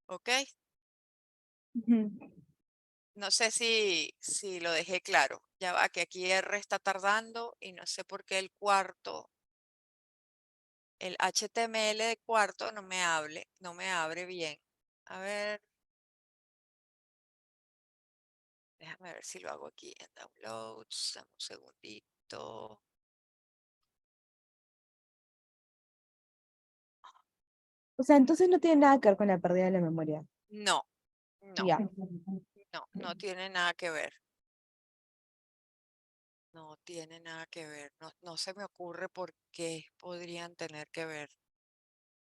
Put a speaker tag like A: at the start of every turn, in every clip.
A: ¿Ok?
B: Ujú.
A: No sé si lo dejé claro. Ya va, que aquí R está tardando y no sé por qué el cuarto, el HTML de cuarto no me abre bien. A ver, déjame ver si lo hago aquí en Downloads. Dame un segundito.
B: O sea, entonces no tiene nada que ver con la pérdida de la memoria.
A: No, no,
B: Ya.
A: no tiene nada que ver. No tiene nada que ver. No se me ocurre por qué podrían tener que ver.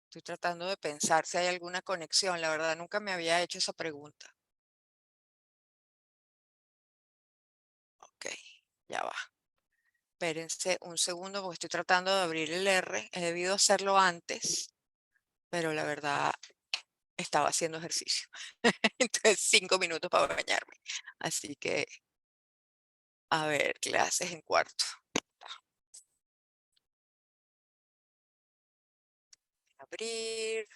A: Estoy tratando de pensar si hay alguna conexión. La verdad, nunca me había hecho esa pregunta. Ok, ya va. Espérense un segundo porque estoy tratando de abrir el R. He debido hacerlo antes, pero la verdad estaba haciendo ejercicio. Entonces, 5 minutos para bañarme. Así que, a ver, clases en cuarto. Abrir.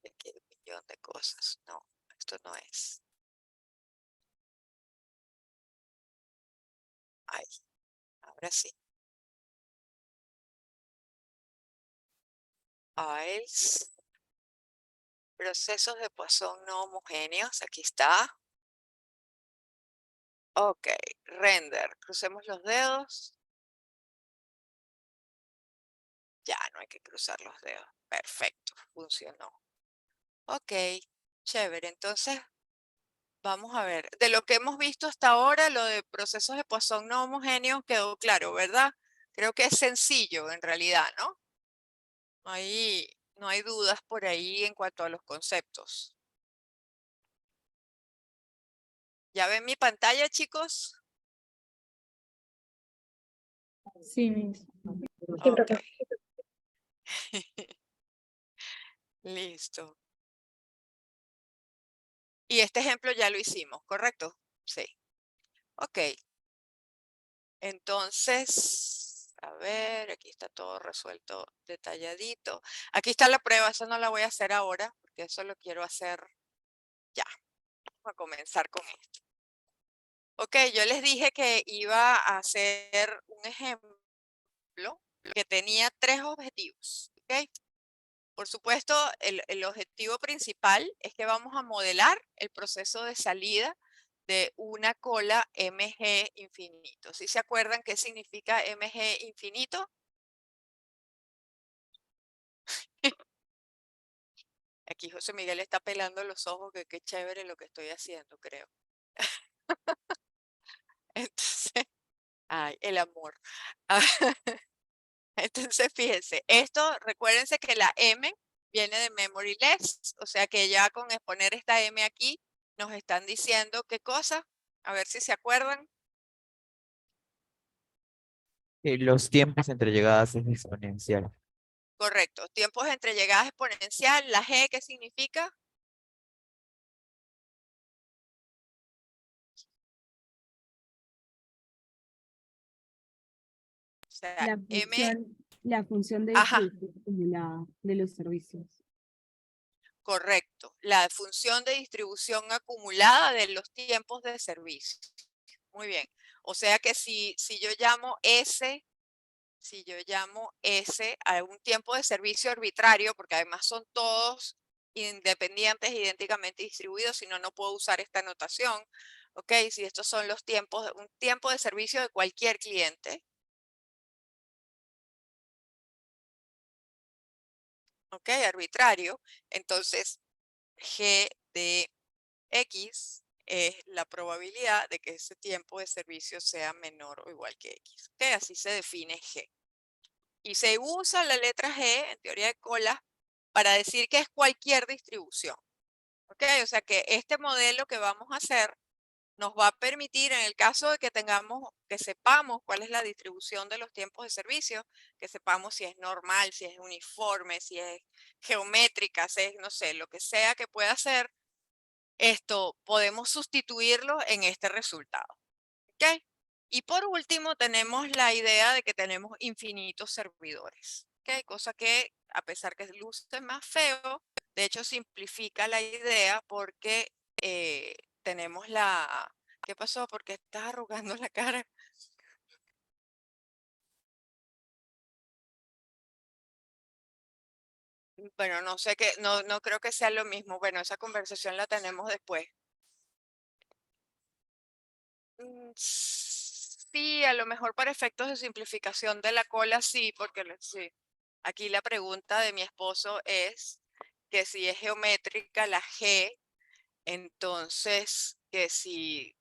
A: Aquí hay un millón de cosas. No, esto no es. Ahí, ahora sí. Files. Procesos de Poisson no homogéneos. Aquí está. Ok, render. Crucemos los dedos. Ya, no hay que cruzar los dedos. Perfecto, funcionó. Ok, chévere. Entonces, vamos a ver. De lo que hemos visto hasta ahora, lo de procesos de Poisson no homogéneos quedó claro, ¿verdad? Creo que es sencillo en realidad, ¿no? No hay dudas por ahí en cuanto a los conceptos. ¿Ya ven mi pantalla, chicos?
B: Sí, Miss. Sí,
A: Ok.
B: profe.
A: Listo. Y este ejemplo ya lo hicimos, ¿correcto? Sí. Ok. Entonces, a ver, aquí está todo resuelto detalladito. Aquí está la prueba, eso no la voy a hacer ahora, porque eso lo quiero hacer ya. Vamos a comenzar con esto. Ok, yo les dije que iba a hacer un ejemplo que tenía 3 objetivos. Ok, por supuesto, el objetivo principal es que vamos a modelar el proceso de salida de una cola MG infinito. ¿Sí se acuerdan qué significa MG infinito? Aquí José Miguel está pelando los ojos, que qué chévere lo que estoy haciendo, creo. Entonces, ay, el amor. Entonces, fíjense, esto, recuérdense que la M viene de memory less, o sea que ya con exponer esta M aquí, nos están diciendo qué cosa, a ver si se acuerdan.
C: Los tiempos entre llegadas es exponencial.
A: Correcto, tiempos entre llegadas exponencial, la G, ¿qué significa? O sea, M,
B: La función de
A: ajá,
B: distribución de los servicios.
A: correcto, la función de distribución acumulada de los tiempos de servicio. Muy bien, o sea que si yo llamo S, si yo llamo S a un tiempo de servicio arbitrario, porque además son todos independientes, idénticamente distribuidos, si no, no puedo usar esta notación. Ok, si estos son los tiempos, un tiempo de servicio de cualquier cliente. Ok, arbitrario. Entonces, G de X es la probabilidad de que ese tiempo de servicio sea menor o igual que X. Ok, así se define G. Y se usa la letra G en teoría de colas para decir que es cualquier distribución. ¿Ok? O sea que este modelo que vamos a hacer nos va a permitir, en el caso de que que sepamos cuál es la distribución de los tiempos de servicio, que sepamos si es normal, si es uniforme, si es geométrica, si es, no sé, lo que sea que pueda ser, esto podemos sustituirlo en este resultado. ¿Ok? Y por último, tenemos la idea de que tenemos infinitos servidores. ¿Ok? Cosa que, a pesar que luce más feo, De hecho, simplifica la idea porque tenemos la... ¿Qué pasó? ¿Por qué estás arrugando la cara? Bueno, no sé qué, no creo que sea lo mismo. Bueno, esa conversación la tenemos después. Sí, a lo mejor para efectos de simplificación de la cola, sí, porque sí. Aquí la pregunta de mi esposo es que si es geométrica la G, entonces que si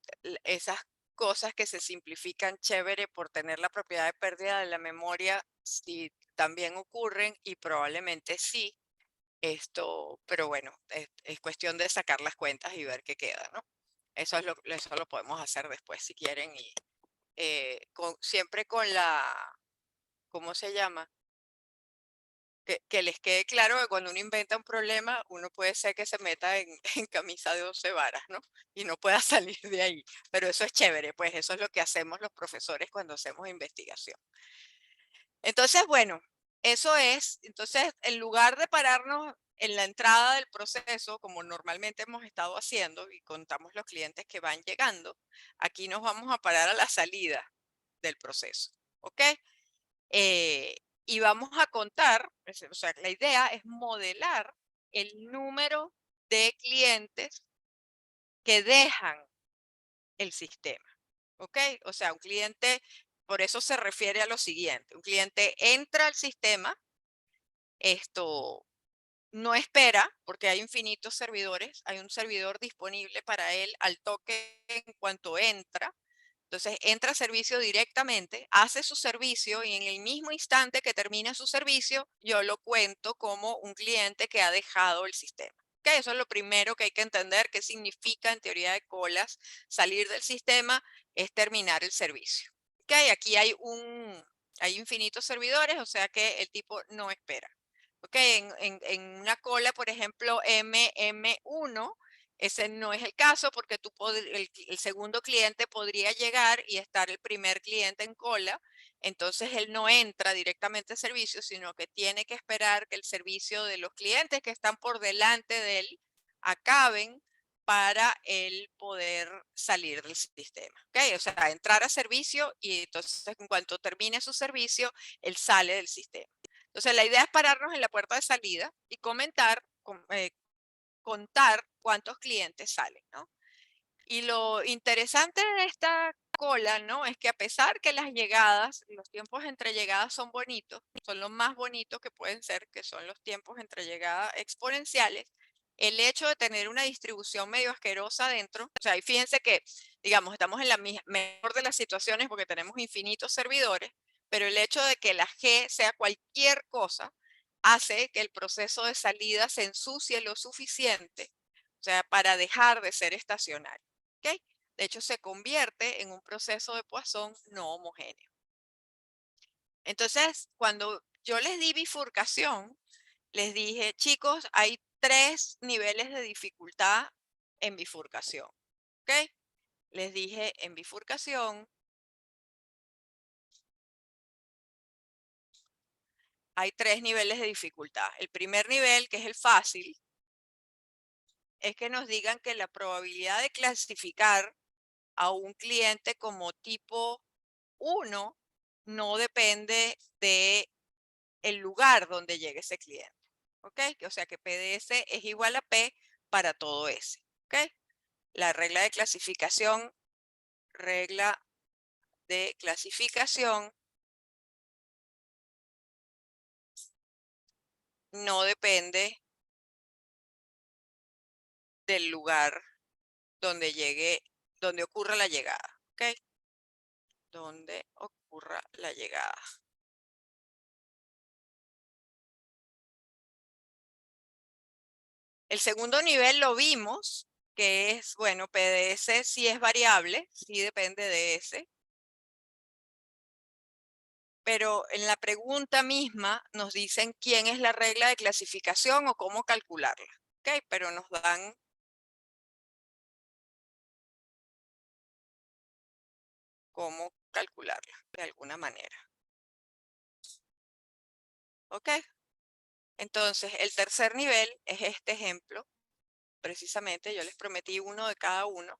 A: esas cosas que se simplifican chévere por tener la propiedad de pérdida de la memoria, sí también ocurren y probablemente sí. Esto, pero bueno, es cuestión de sacar las cuentas y ver qué queda, ¿no? Eso lo podemos hacer después si quieren y siempre con la, ¿cómo se llama? Que les quede claro que cuando uno inventa un problema, uno puede ser que se meta en camisa de 11 varas, ¿no? Y no pueda salir de ahí. Pero eso es chévere, pues eso es lo que hacemos los profesores cuando hacemos investigación. Entonces, bueno, eso es. Entonces, en lugar de pararnos en la entrada del proceso, como normalmente hemos estado haciendo, y contamos los clientes que van llegando, aquí nos vamos a parar a la salida del proceso, ¿ok? Eh, y vamos a contar, o sea, la idea es modelar el número de clientes que dejan el sistema, ¿ok? O sea, un cliente, por eso se refiere a lo siguiente, un cliente entra al sistema, esto no espera, porque hay infinitos servidores, hay un servidor disponible para él al toque en cuanto entra. Entonces entra a servicio directamente, hace su servicio y en el mismo instante que termina su servicio, yo lo cuento como un cliente que ha dejado el sistema. ¿Okay? Eso es lo primero que hay que entender, qué significa en teoría de colas salir del sistema, es terminar el servicio. ¿Okay? Aquí hay infinitos servidores, o sea que el tipo no espera. ¿Okay? En una cola, por ejemplo, MM1, ese no es el caso porque el segundo cliente podría llegar y estar el primer cliente en cola, entonces él no entra directamente al servicio, sino que tiene que esperar que el servicio de los clientes que están por delante de él acaben para él poder salir del sistema. ¿Okay? O sea, entrar a servicio y entonces en cuanto termine su servicio, él sale del sistema. Entonces la idea es pararnos en la puerta de salida y contar cuántos clientes salen, ¿no? Y lo interesante de esta cola, ¿no? Es que a pesar que las llegadas, los tiempos entre llegadas son bonitos, son los más bonitos que pueden ser, que son los tiempos entre llegadas exponenciales, el hecho de tener una distribución medio asquerosa dentro, o sea, y fíjense que, digamos, estamos en la mejor de las situaciones porque tenemos infinitos servidores, pero el hecho de que la G sea cualquier cosa hace que el proceso de salida se ensucie lo suficiente, o sea, para dejar de ser estacionario. ¿Okay? De hecho, se convierte en un proceso de Poisson no homogéneo. Entonces, cuando yo les di bifurcación, les dije, chicos, hay 3 niveles de dificultad en bifurcación. ¿Ok? Les dije, en bifurcación hay 3 niveles de dificultad. El primer nivel, que es el fácil, es que nos digan que la probabilidad de clasificar a un cliente como tipo 1 no depende de el lugar donde llegue ese cliente. ¿Ok? O sea que PDS es igual a P para todo S. ¿Ok? La regla de clasificación no depende del lugar donde llegue, donde ocurra la llegada. ¿Ok? Donde ocurra la llegada. El segundo nivel lo vimos, que es, bueno, PDS sí es variable, sí depende de S, pero en la pregunta misma nos dicen quién es la regla de clasificación o cómo calcularla. ¿Ok? Pero nos dan cómo calcularla de alguna manera. ¿Ok? Entonces, el tercer nivel es este ejemplo. Precisamente, yo les prometí uno de cada uno.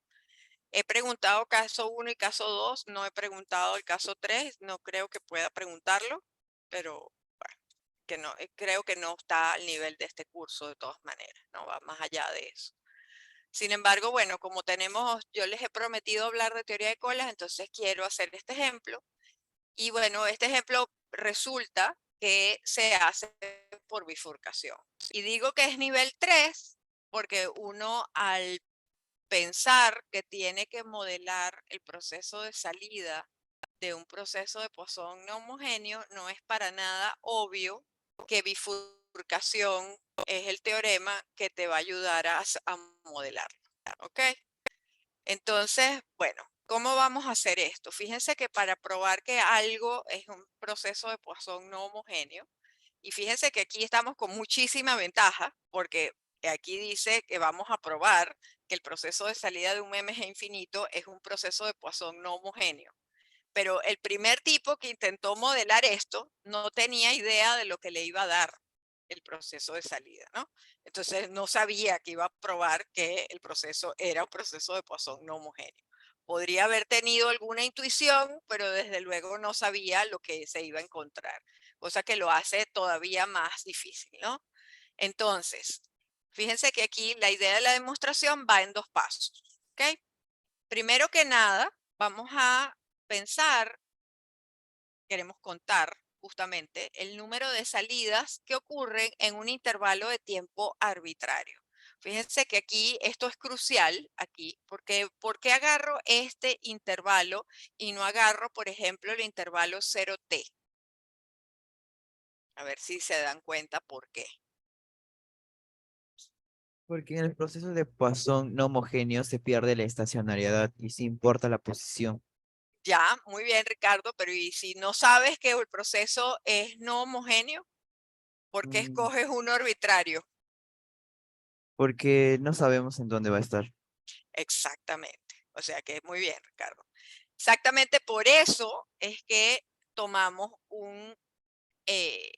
A: He preguntado caso 1 y caso 2, no he preguntado el caso 3, no creo que pueda preguntarlo, pero bueno, que no, creo que no está al nivel de este curso de todas maneras, no va más allá de eso. Sin embargo, bueno, como yo les he prometido hablar de teoría de colas, entonces quiero hacer este ejemplo. Y bueno, este ejemplo resulta que se hace por bifurcación. Y digo que es nivel 3 porque uno al pensar que tiene que modelar el proceso de salida de un proceso de Poisson no homogéneo, no es para nada obvio que bifurcación es el teorema que te va a ayudar a modelarlo. ¿Ok? Entonces, bueno, ¿cómo vamos a hacer esto? Fíjense que para probar que algo es un proceso de Poisson no homogéneo, y fíjense que aquí estamos con muchísima ventaja, porque aquí dice que vamos a probar que el proceso de salida de un MG infinito es un proceso de Poisson no homogéneo. Pero el primer tipo que intentó modelar esto no tenía idea de lo que le iba a dar el proceso de salida, ¿no? Entonces no sabía que iba a probar que el proceso era un proceso de Poisson no homogéneo. Podría haber tenido alguna intuición, pero desde luego no sabía lo que se iba a encontrar, cosa que lo hace todavía más difícil, ¿no? Entonces, fíjense que aquí la idea de la demostración va en dos pasos, ¿ok? Primero que nada, vamos a pensar, queremos contar justamente el número de salidas que ocurren en un intervalo de tiempo arbitrario. Fíjense que aquí esto es crucial, aquí, porque ¿por qué agarro este intervalo y no agarro, por ejemplo, el intervalo 0t? A ver si se dan cuenta por qué.
C: Porque en el proceso de Poisson no homogéneo se pierde la estacionariedad y sí importa la posición.
A: Ya, muy bien, Ricardo, pero ¿y si no sabes que el proceso es no homogéneo? ¿Por qué
C: Mm,
A: escoges uno arbitrario?
C: Porque no sabemos en dónde va a estar.
A: Exactamente. O sea que muy bien, Ricardo. Exactamente por eso es que tomamos eh,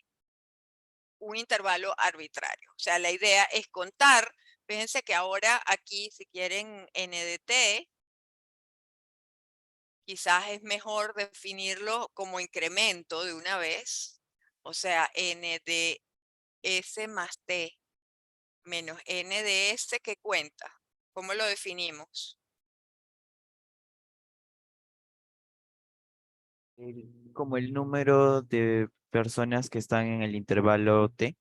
A: un intervalo arbitrario. O sea, la idea es contar. Fíjense que ahora aquí, si quieren n de t, quizás es mejor definirlo como incremento de una vez. O sea, n de s más t menos n de s que cuenta. ¿Cómo lo definimos?
C: Como el número de personas que están en el intervalo T.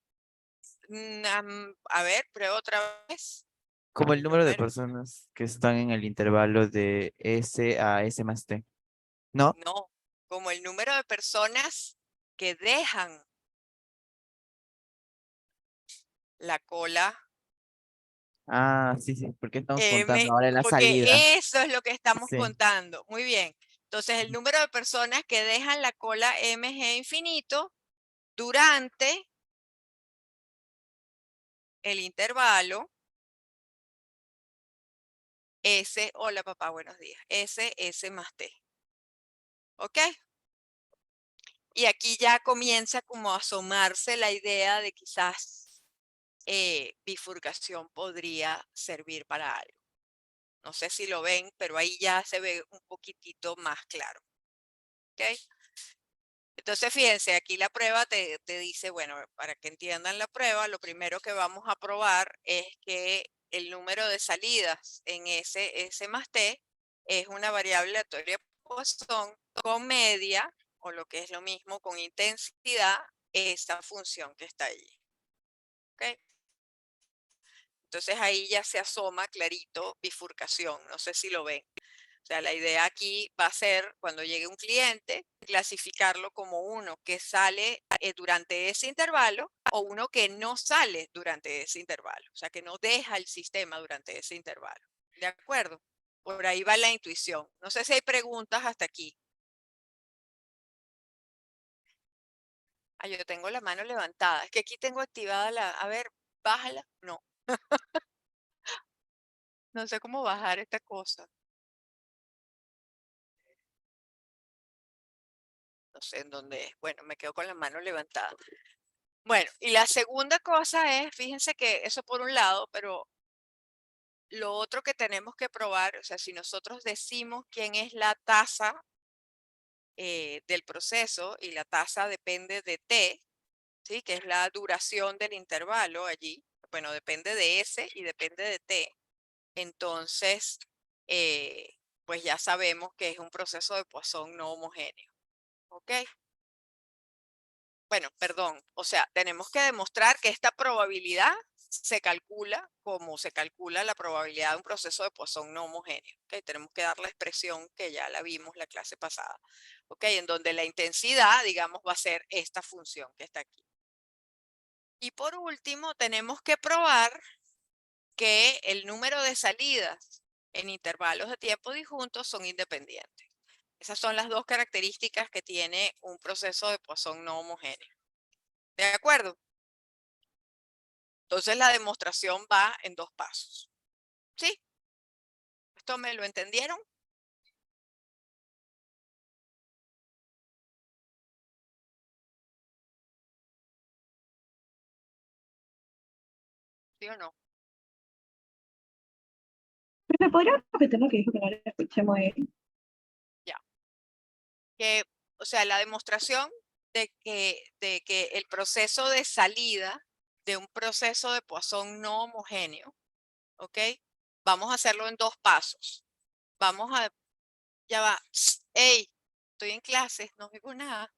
A: A ver, prueba otra vez.
C: Como el número de
A: Número.
C: personas que están en el intervalo de S a S más T. ¿No?
A: No, como el número de personas que dejan la cola
C: Ah, sí, sí, porque estamos
A: M,
C: contando ahora la salida.
A: porque eso es lo que estamos
C: Sí.
A: contando. Muy bien. Entonces, el número de personas que dejan la cola MG infinito durante el intervalo S, hola papá, buenos días, S más T. ¿Ok? Y aquí ya comienza como a asomarse la idea de quizás bifurcación podría servir para algo. No sé si lo ven, pero ahí ya se ve un poquitito más claro. ¿Ok? Entonces, fíjense, aquí la prueba te dice, bueno, para que entiendan la prueba, lo primero que vamos a probar es que el número de salidas en S más T es una variable aleatoria Poisson con media, o lo que es lo mismo, con intensidad, esa función que está allí. ¿Ok? Entonces ahí ya se asoma clarito bifurcación, no sé si lo ven. O sea, la idea aquí va a ser, cuando llegue un cliente, clasificarlo como uno que sale durante ese intervalo o uno que no sale durante ese intervalo. O sea, que no deja el sistema durante ese intervalo. ¿De acuerdo? Por ahí va la intuición. No sé si hay preguntas hasta aquí. Ah, yo tengo la mano levantada. Es que aquí tengo activada la... A ver, bájala. No, no sé cómo bajar esta cosa. No sé en dónde es. Bueno, me quedo con la mano levantada. Bueno, y la segunda cosa es, fíjense que eso por un lado, pero lo otro que tenemos que probar, o sea, si nosotros decimos quién es la tasa del proceso y la tasa depende de T, ¿sí? Que es la duración del intervalo allí, bueno, depende de S y depende de T. Entonces, pues ya sabemos que es un proceso de Poisson no homogéneo. ¿Ok? Bueno, perdón, o sea, tenemos que demostrar que esta probabilidad se calcula como se calcula la probabilidad de un proceso de Poisson no homogéneo. ¿Ok? Tenemos que dar la expresión que ya la vimos la clase pasada. ¿Ok? En donde la intensidad, digamos, va a ser esta función que está aquí. Y por último, tenemos que probar que el número de salidas en intervalos de tiempo disjuntos son independientes. Esas son las dos características que tiene un proceso de Poisson no homogéneo. ¿De acuerdo? Entonces la demostración va en dos pasos. ¿Sí? ¿Esto me lo entendieron? ¿Sí o no?
B: ¿Me podría repetir lo que dijo que no le escuché muy bien?
A: Ya. Que, o sea, la demostración de que el proceso de salida de un proceso de Poisson no homogéneo, ¿ok? Vamos a hacerlo en dos pasos. Vamos a, ya va, hey, estoy en clases, no digo nada.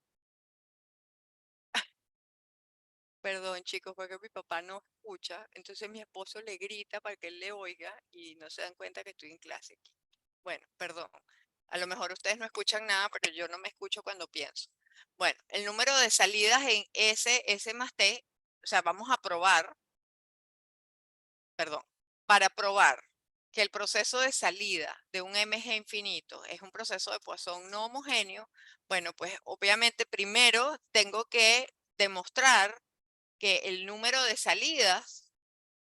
A: Perdón, chicos, porque mi papá no escucha, entonces mi esposo le grita para que él le oiga y no se dan cuenta que estoy en clase aquí. Bueno, perdón. A lo mejor ustedes no escuchan nada, pero yo no me escucho cuando pienso. Bueno, el número de salidas en S más T, o sea, vamos a probar, perdón, para probar que el proceso de salida de un MG infinito es un proceso de Poisson no homogéneo, bueno, pues obviamente primero tengo que demostrar que el número de salidas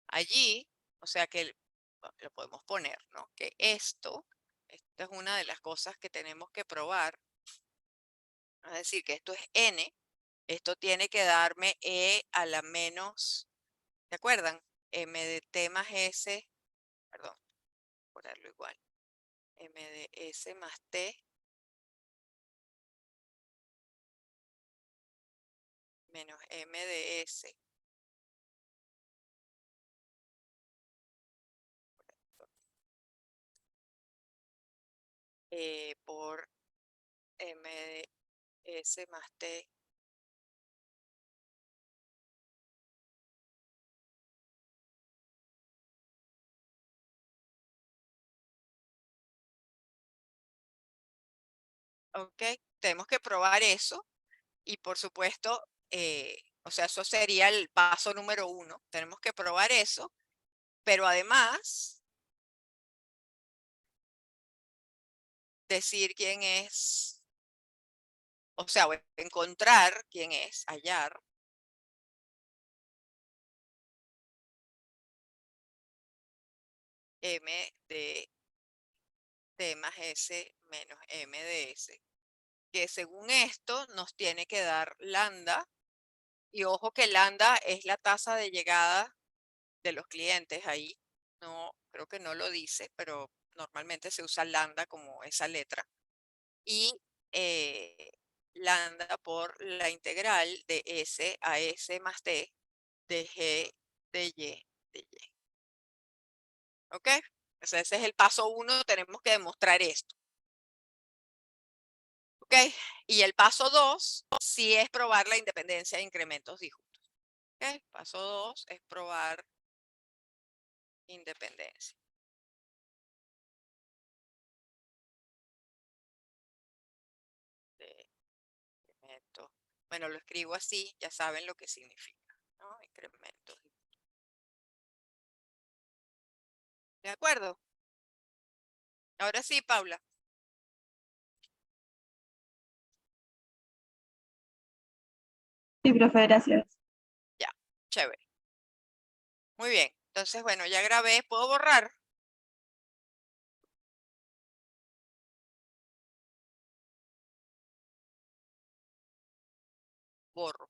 A: allí, o sea que lo podemos poner, ¿no? Que esta es una de las cosas que tenemos que probar, es decir, que esto es n, esto tiene que darme e a la menos, ¿se acuerdan? M de t más s, perdón, ponerlo igual, m de s más t menos m de s por m de s más t. ¿Ok? Tenemos que probar eso y por supuesto, o sea, eso sería el paso número 1. Tenemos que probar eso, pero además decir quién es, o sea, encontrar quién es, hallar m de t más s menos m de s, que según esto nos tiene que dar lambda, y ojo que lambda es la tasa de llegada de los clientes ahí. No, creo que no lo dice, pero normalmente se usa lambda como esa letra. Y lambda por la integral de S a S más T de G de Y de Y. ¿Ok? O sea, ese es el paso 1, tenemos que demostrar esto. ¿Ok? Y el paso 2 sí es probar la independencia de incrementos disjuntos. ¿Ok? Paso 2 es probar independencia. De incrementos. Bueno, lo escribo así, ya saben lo que significa, ¿no? Incrementos. ¿De acuerdo? Ahora sí, Paula.
B: Sí, profe, gracias.
A: Ya, chévere. Muy bien. Entonces, bueno, ya grabé. ¿Puedo borrar? Borro.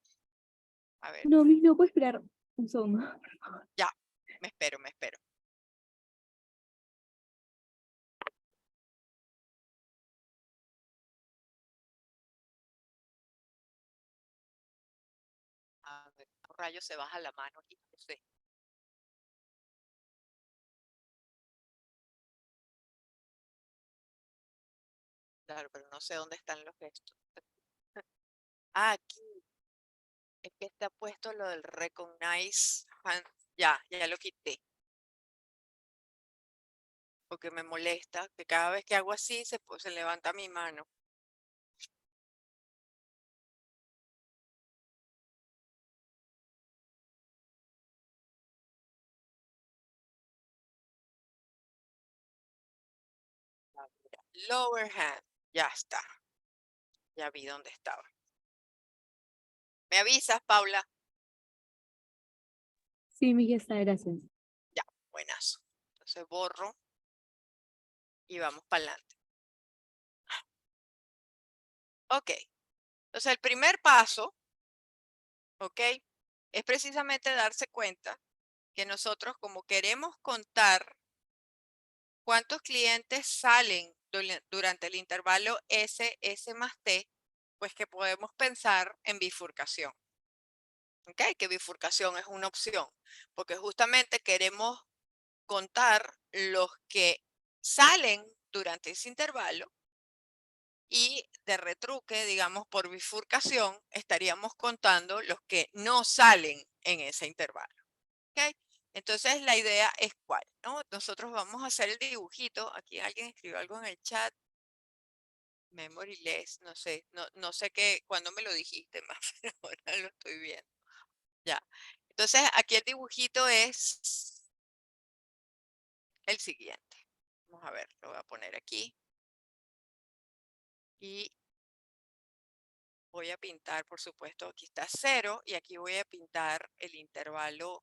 A: A ver,
B: No, Miss, no puedo esperar un segundo.
A: ya, me espero, me espero. A ver, ¿cómo rayos se baja la mano aquí? No sé. Claro, pero no sé dónde están los gestos. Ah, aquí. Es que está puesto lo del recognize hand. Ya lo quité. Porque me molesta que cada vez que hago así se levanta mi mano. Ah, mira, lower hand. Ya está. Ya vi dónde estaba. ¿Me avisas, Paula?
B: Sí, Miss, ya está, gracias.
A: Ya, buenazo. Entonces borro y vamos para adelante. Ok. Entonces el primer paso, ok, es precisamente darse cuenta que nosotros como queremos contar cuántos clientes salen durante el intervalo S más T, pues que podemos pensar en bifurcación. ¿Ok? Que bifurcación es una opción, porque justamente queremos contar los que salen durante ese intervalo y de retruque, digamos, por bifurcación, estaríamos contando los que no salen en ese intervalo. ¿Ok? Entonces la idea es cuál, ¿no? Nosotros vamos a hacer el dibujito. Aquí alguien escribió algo en el chat. Memory less, no sé qué, cuándo me lo dijiste más, pero ahora lo estoy viendo. Ya. Entonces aquí el dibujito es el siguiente. Vamos a ver, lo voy a poner aquí. Y voy a pintar, por supuesto, aquí está 0 y aquí voy a pintar el intervalo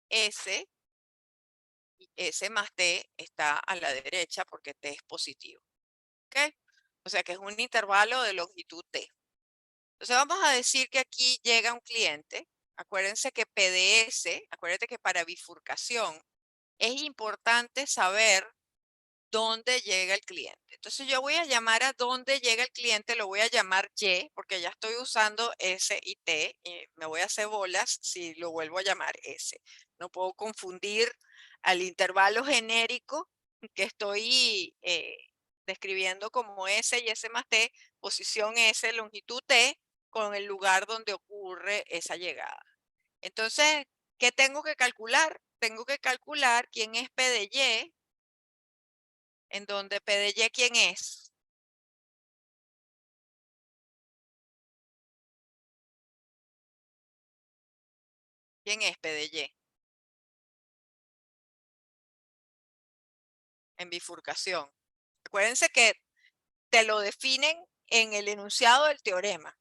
A: S. Y S más T está a la derecha porque T es positivo. ¿Ok? O sea que es un intervalo de longitud T. Entonces vamos a decir que aquí llega un cliente. Acuérdense que PDS, acuérdate que para bifurcación es importante saber dónde llega el cliente. Entonces yo voy a llamar a dónde llega el cliente, lo voy a llamar Y, porque ya estoy usando S y T, y me voy a hacer bolas si lo vuelvo a llamar S. No puedo confundir al intervalo genérico que estoy describiendo como S y S más T, posición S, longitud T, con el lugar donde ocurre esa llegada. Entonces, ¿qué tengo que calcular? Tengo que calcular quién es P de Y, en donde P de Y, ¿quién es? ¿Quién es P de Y? En bifurcación. Acuérdense que te lo definen en el enunciado del teorema.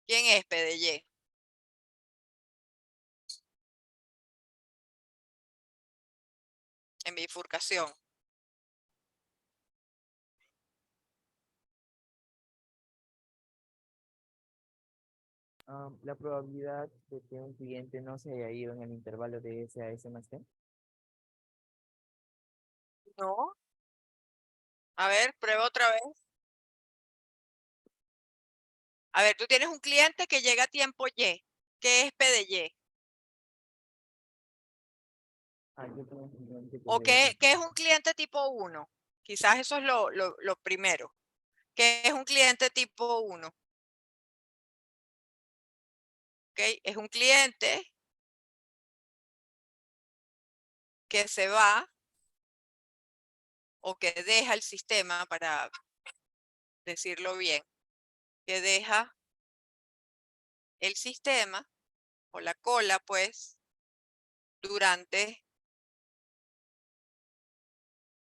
A: ¿Quién es P de Y? En bifurcación.
C: La probabilidad de que un cliente no se haya ido en el intervalo de S a S más T.
A: No. A ver, prueba otra vez. A ver, tú tienes un cliente que llega a tiempo Y. ¿Qué es P de Y?
C: Yo tengo un cliente que
A: ¿O
C: llega
A: qué es un cliente tipo 1? Quizás eso es lo primero. ¿Qué es un cliente tipo 1? ¿Ok? Es un cliente que se va o que deja el sistema, para decirlo bien, que deja el sistema o la cola, pues, durante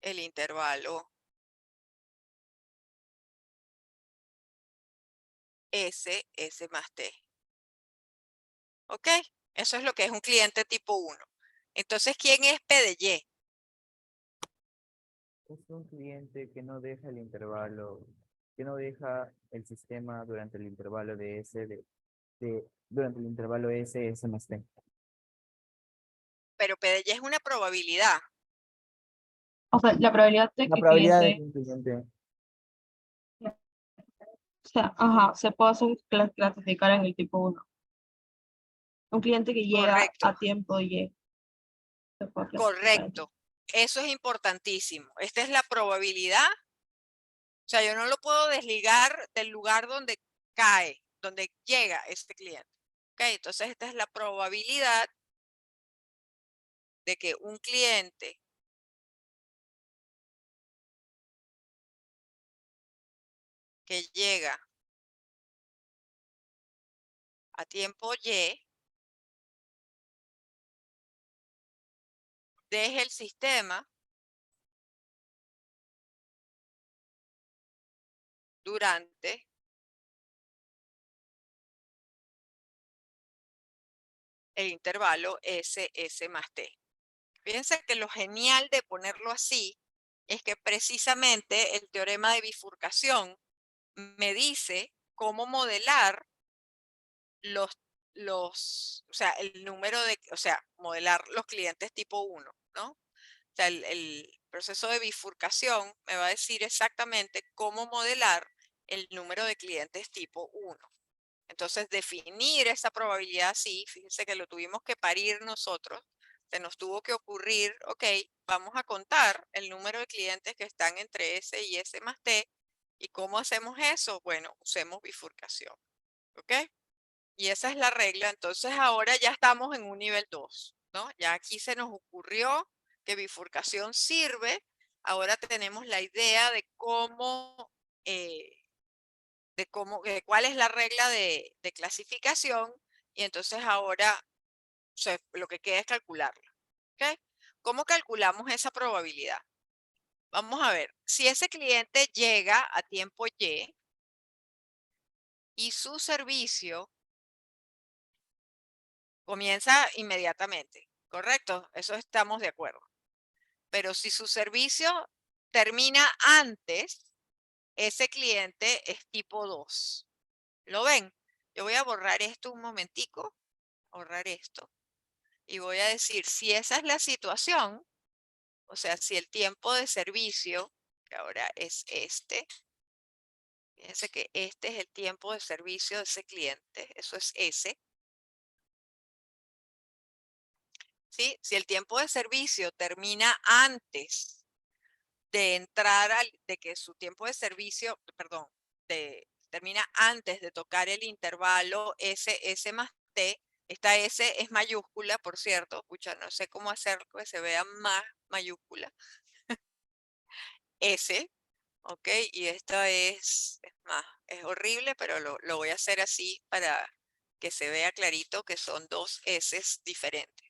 A: el intervalo S más T. ¿Ok? Eso es lo que es un cliente tipo 1. Entonces, ¿quién es P de Y?
C: Es un cliente que no deja el intervalo, que no deja el sistema durante el intervalo de S, durante el intervalo S más T.
D: Pero PDY es una probabilidad.
E: O sea, la probabilidad de
C: La
E: que el
C: probabilidad de
E: cliente,
C: que un cliente,
E: o sea, ajá, se puede clasificar en el tipo 1. Un cliente que llega
D: Correcto,
E: a tiempo Y se puede clasificar en tipo.
D: correcto. Eso es importantísimo. Esta es la probabilidad. O sea, yo no lo puedo desligar del lugar donde cae, donde llega este cliente. ¿Ok? Entonces, esta es la probabilidad de que un cliente que llega a tiempo Y deje el sistema durante el intervalo S más T. Fíjense que lo genial de ponerlo así es que precisamente el teorema de bifurcación me dice cómo modelar o sea, el número de, o sea, modelar los clientes tipo 1, ¿no? O sea, el proceso de bifurcación me va a decir exactamente cómo modelar el número de clientes tipo 1. Entonces, definir esa probabilidad así, fíjense que lo tuvimos que parir nosotros, se nos tuvo que ocurrir, ok, vamos a contar el número de clientes que están entre S y S más T. ¿Y cómo hacemos eso? Bueno, usemos bifurcación, ¿ok? Y esa es la regla. Entonces, ahora ya estamos en un nivel 2, ¿no? Ya aquí se nos ocurrió que bifurcación sirve. Ahora tenemos la idea de cómo cuál es la regla de clasificación, y entonces ahora lo que queda es calcularla. ¿Ok? ¿Cómo calculamos esa probabilidad? Vamos a ver, si ese cliente llega a tiempo y su servicio comienza inmediatamente, ¿correcto? Eso estamos de acuerdo. Pero si su servicio termina antes, ese cliente es tipo 2. ¿Lo ven? Yo voy a borrar esto un momentico. Ahorrar esto. Y voy a decir, si esa es la situación, o sea, si el tiempo de servicio, que ahora es este, fíjense que este es el tiempo de servicio de ese cliente, eso es S. ¿Sí? Si el tiempo de servicio termina antes de entrar de que su tiempo de servicio, perdón, termina antes de tocar el intervalo S más T. Esta S es mayúscula, por cierto. Pucha, no sé cómo hacer que se vea más mayúscula. S, ¿ok? Y esto es más, es horrible, pero lo voy a hacer así para que se vea clarito que son dos S diferentes.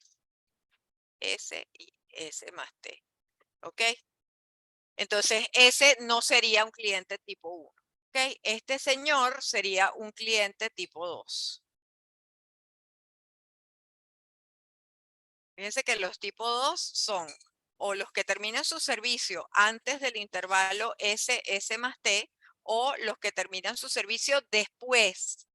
D: S y S más T, ¿ok? Entonces, ese no sería un cliente tipo 1. ¿Ok? Este señor sería un cliente tipo 2. Fíjense que los tipo 2 son o los que terminan su servicio antes del intervalo S más T, o los que terminan su servicio después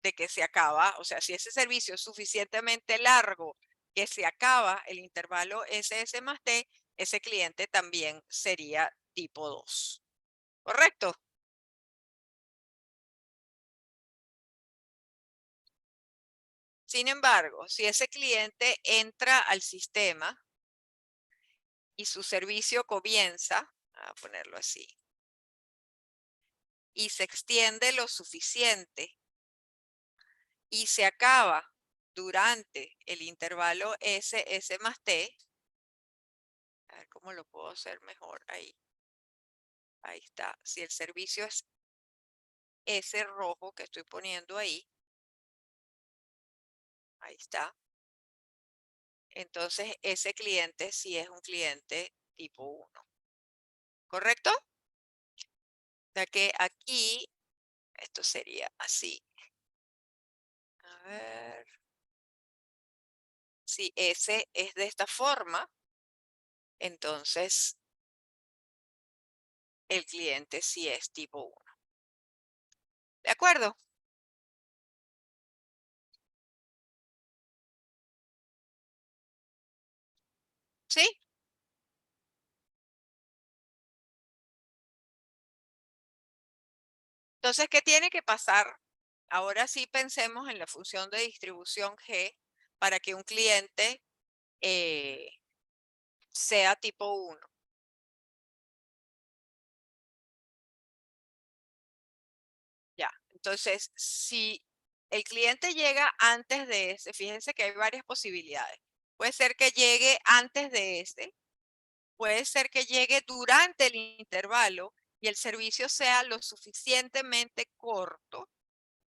D: de que se acaba. O sea, si ese servicio es suficientemente largo que se acaba el intervalo S más T, ese cliente también sería tipo 2. ¿Correcto? Sin embargo, si ese cliente entra al sistema y su servicio comienza, a ponerlo así, y se extiende lo suficiente y se acaba durante el intervalo S más T, a ver cómo lo puedo hacer mejor ahí. Ahí está. Si el servicio es ese rojo que estoy poniendo ahí, ahí está. Entonces ese cliente sí es un cliente tipo 1. ¿Correcto? O sea que aquí esto sería así. A ver. Si S es de esta forma, entonces el cliente sí es tipo 1. ¿De acuerdo? ¿Sí? Entonces, ¿qué tiene que pasar? Ahora sí pensemos en la función de distribución G para que un cliente sea tipo 1. Ya, entonces, si el cliente llega antes de ese, fíjense que hay varias posibilidades. Puede ser que llegue antes de ese, puede ser que llegue durante el intervalo y el servicio sea lo suficientemente corto,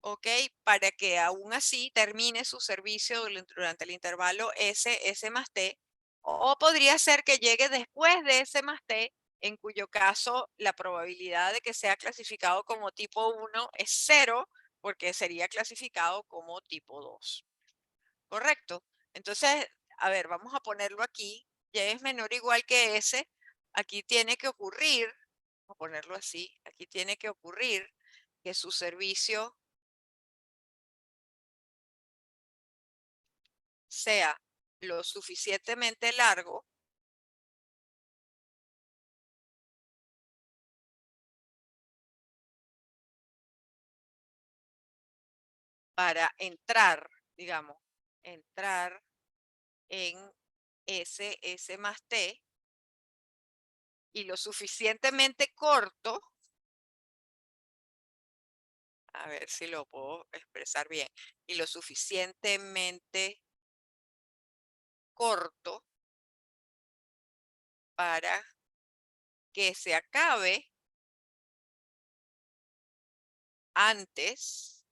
D: ¿ok? Para que aún así termine su servicio durante el intervalo S más T, o podría ser que llegue después de S más T, en cuyo caso la probabilidad de que sea clasificado como tipo 1 es 0, porque sería clasificado como tipo 2. ¿Correcto? Entonces, a ver, vamos a ponerlo aquí. Y es menor o igual que S. Aquí tiene que ocurrir, vamos a ponerlo así, aquí tiene que ocurrir que su servicio sea lo suficientemente largo para entrar, digamos, entrar en S más T, y lo suficientemente corto, a ver si lo puedo expresar bien, y lo suficientemente corto para que se acabe antes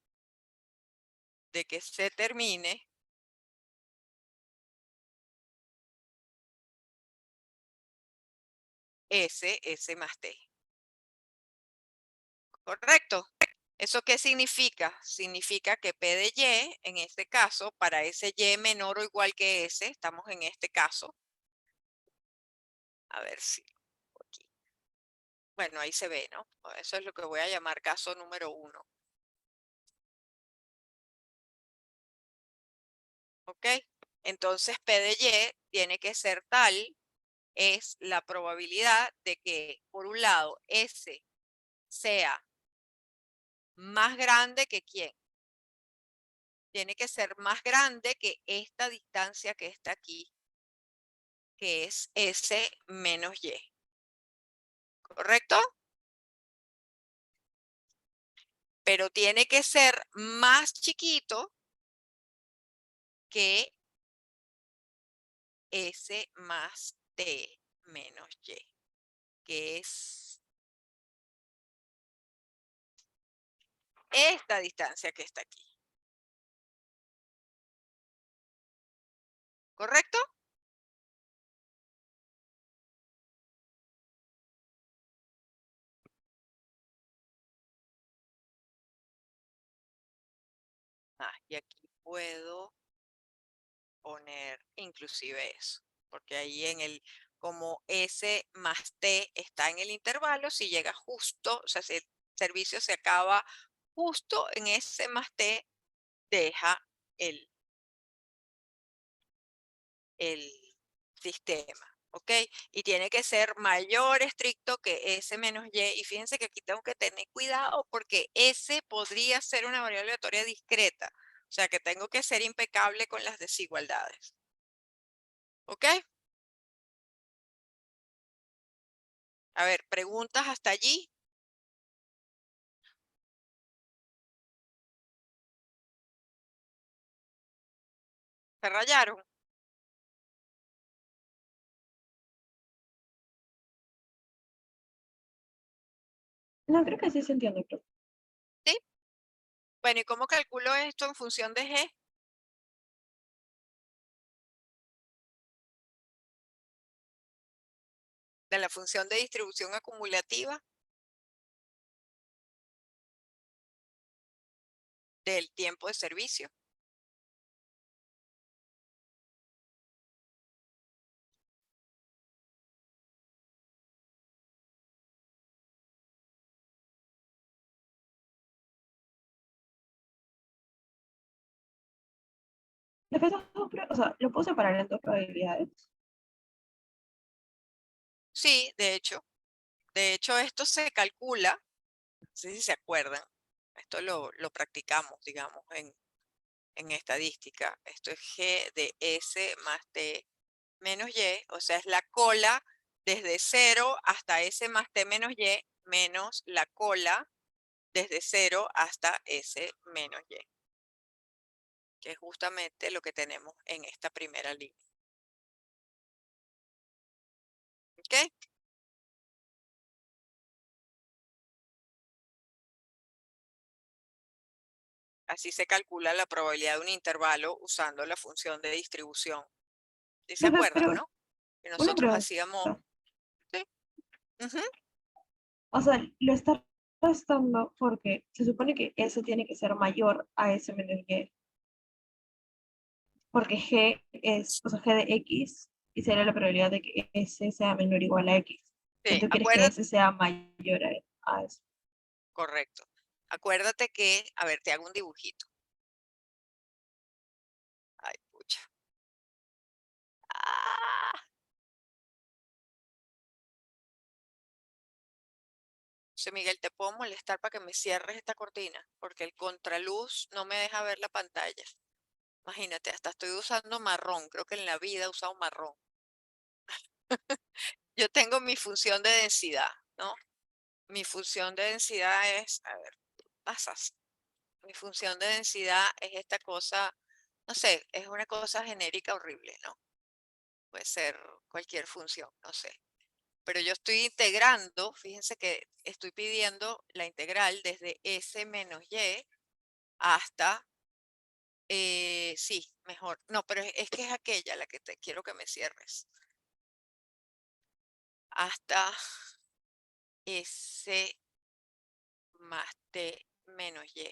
D: de que se termine S más T. ¿Correcto? ¿Eso qué significa? Significa que P de Y, en este caso, para ese Y menor o igual que S, estamos en este caso. A ver si aquí. Bueno, ahí se ve, ¿no? Eso es lo que voy a llamar caso número 1. ¿Ok? Entonces, P de Y tiene que ser tal, es la probabilidad de que, por un lado, S sea más grande que ¿quién? Tiene que ser más grande que esta distancia que está aquí, que es S menos Y. ¿Correcto? Pero tiene que ser más chiquito que S más T menos Y, que es esta distancia que está aquí. ¿Correcto? Y aquí puedo poner inclusive eso, porque ahí como S más T está en el intervalo, si llega justo, o sea, si el servicio se acaba justo en S más T, deja el sistema. ¿Ok? Y tiene que ser mayor estricto que S menos Y. Y fíjense que aquí tengo que tener cuidado porque S podría ser una variable aleatoria discreta. O sea que tengo que ser impecable con las desigualdades. ¿Ok? A ver, preguntas hasta allí. ¿Se rayaron?
E: No, creo que sí se entiende, profe.
D: ¿Sí? Bueno, ¿y cómo calculo esto en función de G? De la función de distribución acumulativa del tiempo de servicio.
E: O sea, lo puedo separar en dos probabilidades.
D: Sí, de hecho. De hecho, esto se calcula, no sé si se acuerdan, esto lo practicamos, digamos, en estadística. Esto es G de S más T menos Y, o sea, es la cola desde 0 hasta S más T menos Y, menos la cola desde 0 hasta S menos Y, que es justamente lo que tenemos en esta primera línea. ¿Ok? Así se calcula la probabilidad de un intervalo usando la función de distribución. ¿Sí se acuerdan,
E: Pero
D: no? Que
E: una
D: nosotros
E: pregunta.
D: hacíamos. ¿Sí? Ujú.
E: O sea, lo está restando porque se supone que S tiene que ser mayor a S menos Y. Porque G es, o sea, G de X, y sería la probabilidad de que S sea menor o igual a X. Y
D: Sí,
E: tú quieres que
D: acuérdate,
E: S sea mayor a eso.
D: correcto. Acuérdate que, a ver, te hago un dibujito. Ay, pucha. Ah, José Miguel, te puedo molestar para que me cierres esta cortina, porque el contraluz no me deja ver la pantalla. Imagínate, hasta estoy usando marrón. Creo que en la vida he usado marrón. Yo tengo mi función de densidad, ¿no? Mi función de densidad es, a ver, pasas. Mi función de densidad es esta cosa, no sé, es una cosa genérica horrible, ¿no? Puede ser cualquier función, no sé. Pero yo estoy integrando, fíjense que estoy pidiendo la integral desde S menos Y hasta, sí, mejor. No, pero es que es aquella la que te quiero que me cierres. Hasta S más T menos Y.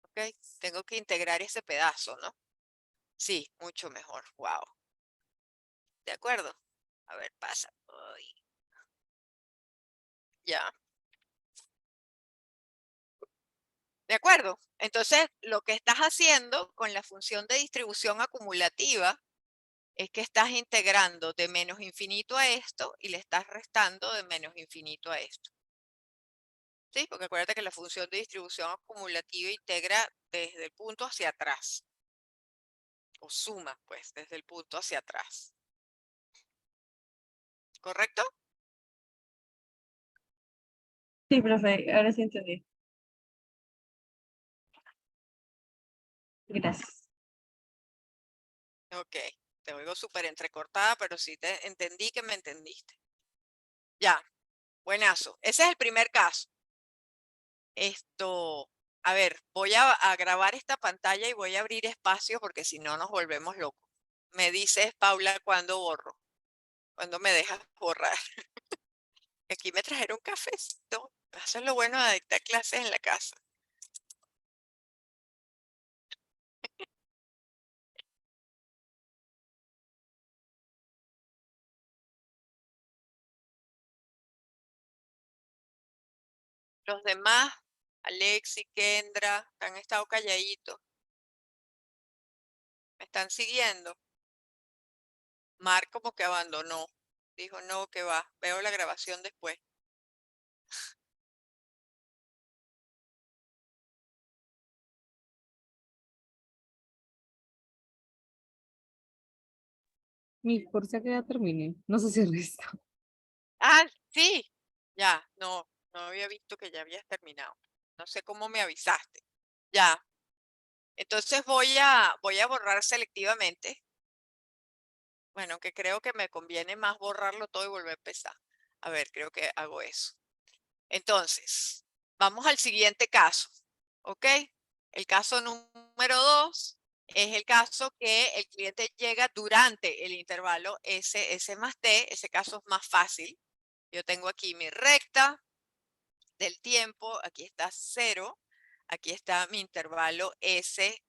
D: ¿Ok? Tengo que integrar ese pedazo, ¿no? Sí, mucho mejor. Wow. ¿De acuerdo? A ver, pasa. Uy, ya. ¿De acuerdo? Entonces, lo que estás haciendo con la función de distribución acumulativa es que estás integrando de menos infinito a esto y le estás restando de menos infinito a esto. ¿Sí? Porque acuérdate que la función de distribución acumulativa integra desde el punto hacia atrás. O suma, pues, desde el punto hacia atrás. ¿Correcto?
E: Sí, profe, ahora sí entendí. Gracias.
D: Ok. Te oigo súper entrecortada, pero sí te entendí que me entendiste. Ya. Buenazo. Ese es el primer caso. Esto, a ver, voy a grabar esta pantalla y voy a abrir espacio porque si no nos volvemos locos. Me dices, Paula, cuando borro, cuando me dejas borrar. Aquí me trajeron cafecito. Eso es lo bueno de dictar clases en la casa. Los demás, Alexi, Kendra, han estado calladitos. Me están siguiendo. Mark como que abandonó. Dijo, no, que va. Veo la grabación después.
B: Mi curso que ya terminé. No sé si el resto.
D: Ah, sí. Ya, no había visto que ya habías terminado. No sé cómo me avisaste. Ya. Entonces voy a borrar selectivamente. Bueno, que creo que me conviene más borrarlo todo y volver a empezar. A ver, creo que hago eso. Entonces, vamos al siguiente caso. ¿Ok? El caso número 2 es el caso que el cliente llega durante el intervalo S más T. Ese caso es más fácil. Yo tengo aquí mi recta del tiempo. Aquí está 0. Aquí está mi intervalo S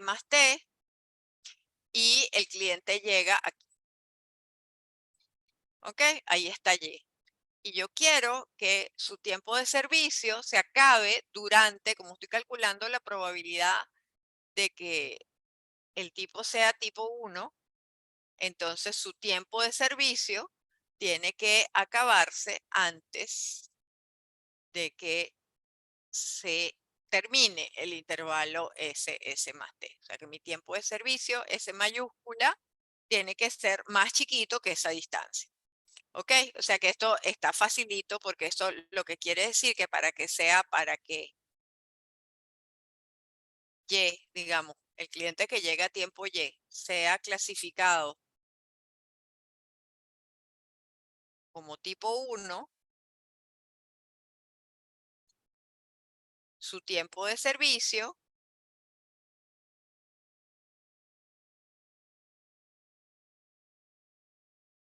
D: más T. Y el cliente llega aquí. ¿Ok? Ahí está Y. y yo quiero que su tiempo de servicio se acabe durante, como estoy calculando la probabilidad de que el tipo sea tipo 1, entonces su tiempo de servicio tiene que acabarse antes de que se termine el intervalo S más T. O sea que mi tiempo de servicio, S mayúscula, tiene que ser más chiquito que esa distancia. ¿Ok? O sea que esto está facilito porque esto lo que quiere decir que para que Y, digamos, el cliente que llega a tiempo Y sea clasificado como tipo 1, su tiempo de servicio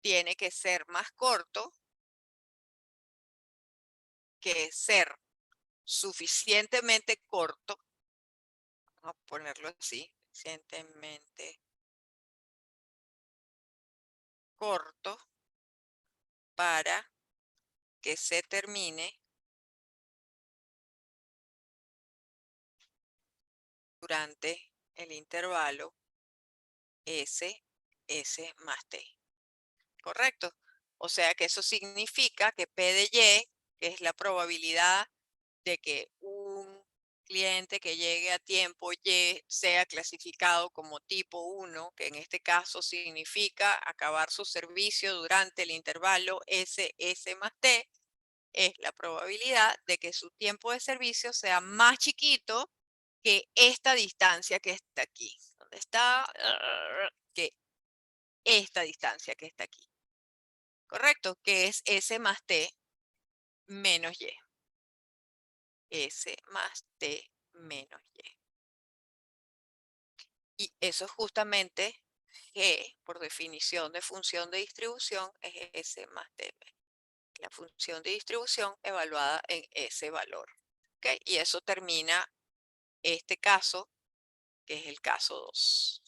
D: tiene que ser más corto que ser suficientemente corto, vamos a ponerlo así, suficientemente corto para que se termine durante el intervalo S más T. ¿Correcto? O sea que eso significa que P de Y, que es la probabilidad de que un cliente que llegue a tiempo Y sea clasificado como tipo 1, que en este caso significa acabar su servicio durante el intervalo S más T, es la probabilidad de que su tiempo de servicio sea más chiquito que esta distancia que está aquí. ¿Dónde está? Que esta distancia que está aquí. ¿Correcto? Que es S más T menos Y. S más T menos Y. Y eso es justamente G, por definición de función de distribución, es S más T. La función de distribución evaluada en ese valor. ¿Okay? Y eso termina este caso, que es el caso 2.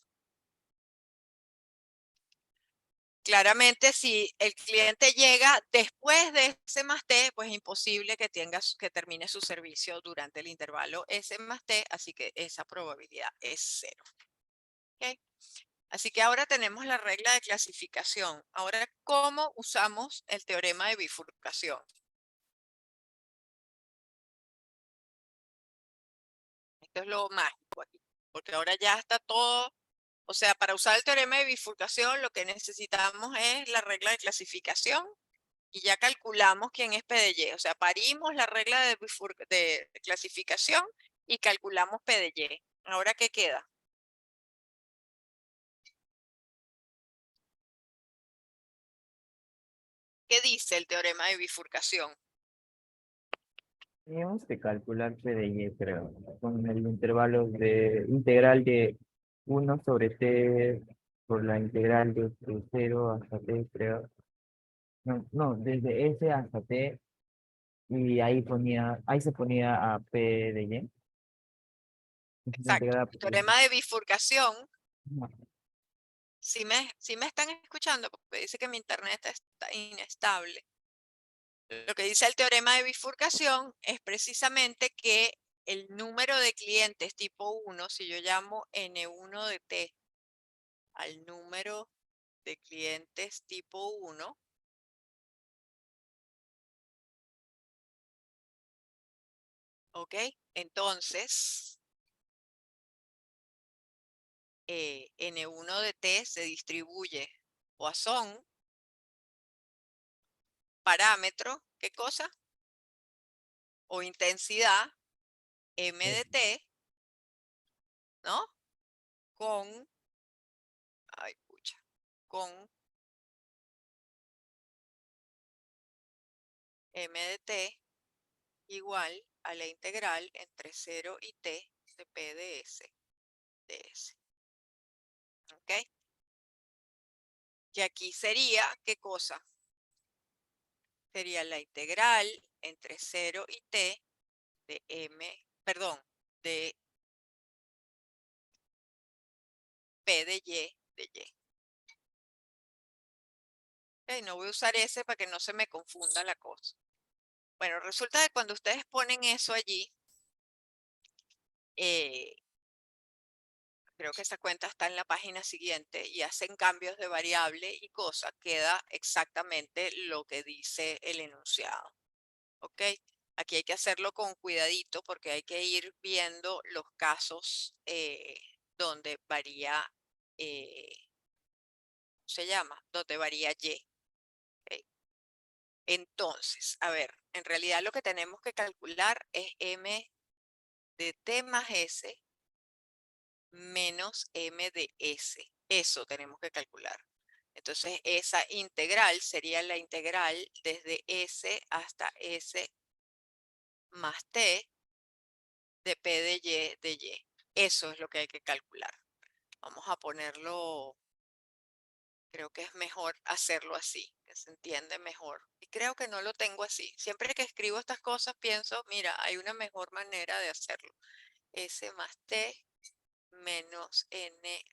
D: Claramente, si el cliente llega después de S más T, pues es imposible que termine su servicio durante el intervalo S más T, así que esa probabilidad es 0. ¿Okay? Así que ahora tenemos la regla de clasificación. Ahora, ¿cómo usamos el teorema de bifurcación? Esto es lo mágico aquí, porque ahora ya está todo. O sea, para usar el teorema de bifurcación, lo que necesitamos es la regla de clasificación y ya calculamos quién es P de Y. O sea, parimos la regla de clasificación y calculamos P de Y. Ahora, ¿qué queda? ¿Qué dice el teorema de bifurcación?
C: Teníamos que calcular P de Y, pero con el intervalo de integral de 1 sobre T por la integral de 0 hasta T, creo. No, no, desde S hasta T, y ahí se ponía a P de Y. Entonces,
D: Exacto.
C: integrada
D: El
C: por-
D: teorema de bifurcación,
C: no,
D: si me están escuchando, porque dice que mi internet está inestable. Lo que dice el teorema de bifurcación es precisamente que el número de clientes tipo 1, si yo llamo N1 de T al número de clientes tipo 1, ¿ok? Entonces, N1 de T se distribuye Poisson, parámetro, ¿qué cosa? O intensidad, M de T, ¿no? Con, ay, pucha, con M de T igual a la integral entre 0 y T de P de S, de S. ¿Ok? Que aquí sería, ¿qué cosa? Sería la integral entre 0 y T de M, perdón, de P de Y de Y. Ok, no voy a usar ese para que no se me confunda la cosa. Bueno, resulta que cuando ustedes ponen eso allí, creo que esa cuenta está en la página siguiente y hacen cambios de variable y cosas, queda exactamente lo que dice el enunciado. ¿Ok? Aquí hay que hacerlo con cuidadito porque hay que ir viendo los casos donde varía, ¿cómo se llama? Donde varía Y. ¿Ok? Entonces, a ver, en realidad lo que tenemos que calcular es M de T más S menos M de S. Eso tenemos que calcular. Entonces, esa integral sería la integral desde S hasta S más T de P de Y. Eso es lo que hay que calcular. Vamos a ponerlo, creo que es mejor hacerlo así, que se entiende mejor. Y creo que no lo tengo así. Siempre que escribo estas cosas pienso, mira, hay una mejor manera de hacerlo. S más T menos N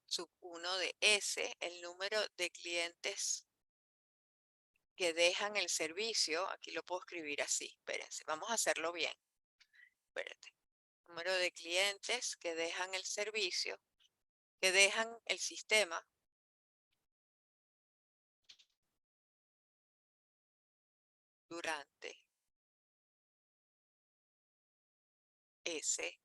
D: sub 1 de S, el número de clientes que dejan el servicio. Aquí lo puedo escribir así, espérense, vamos a hacerlo bien. Espérate. Número de clientes que dejan el servicio, que dejan el sistema durante S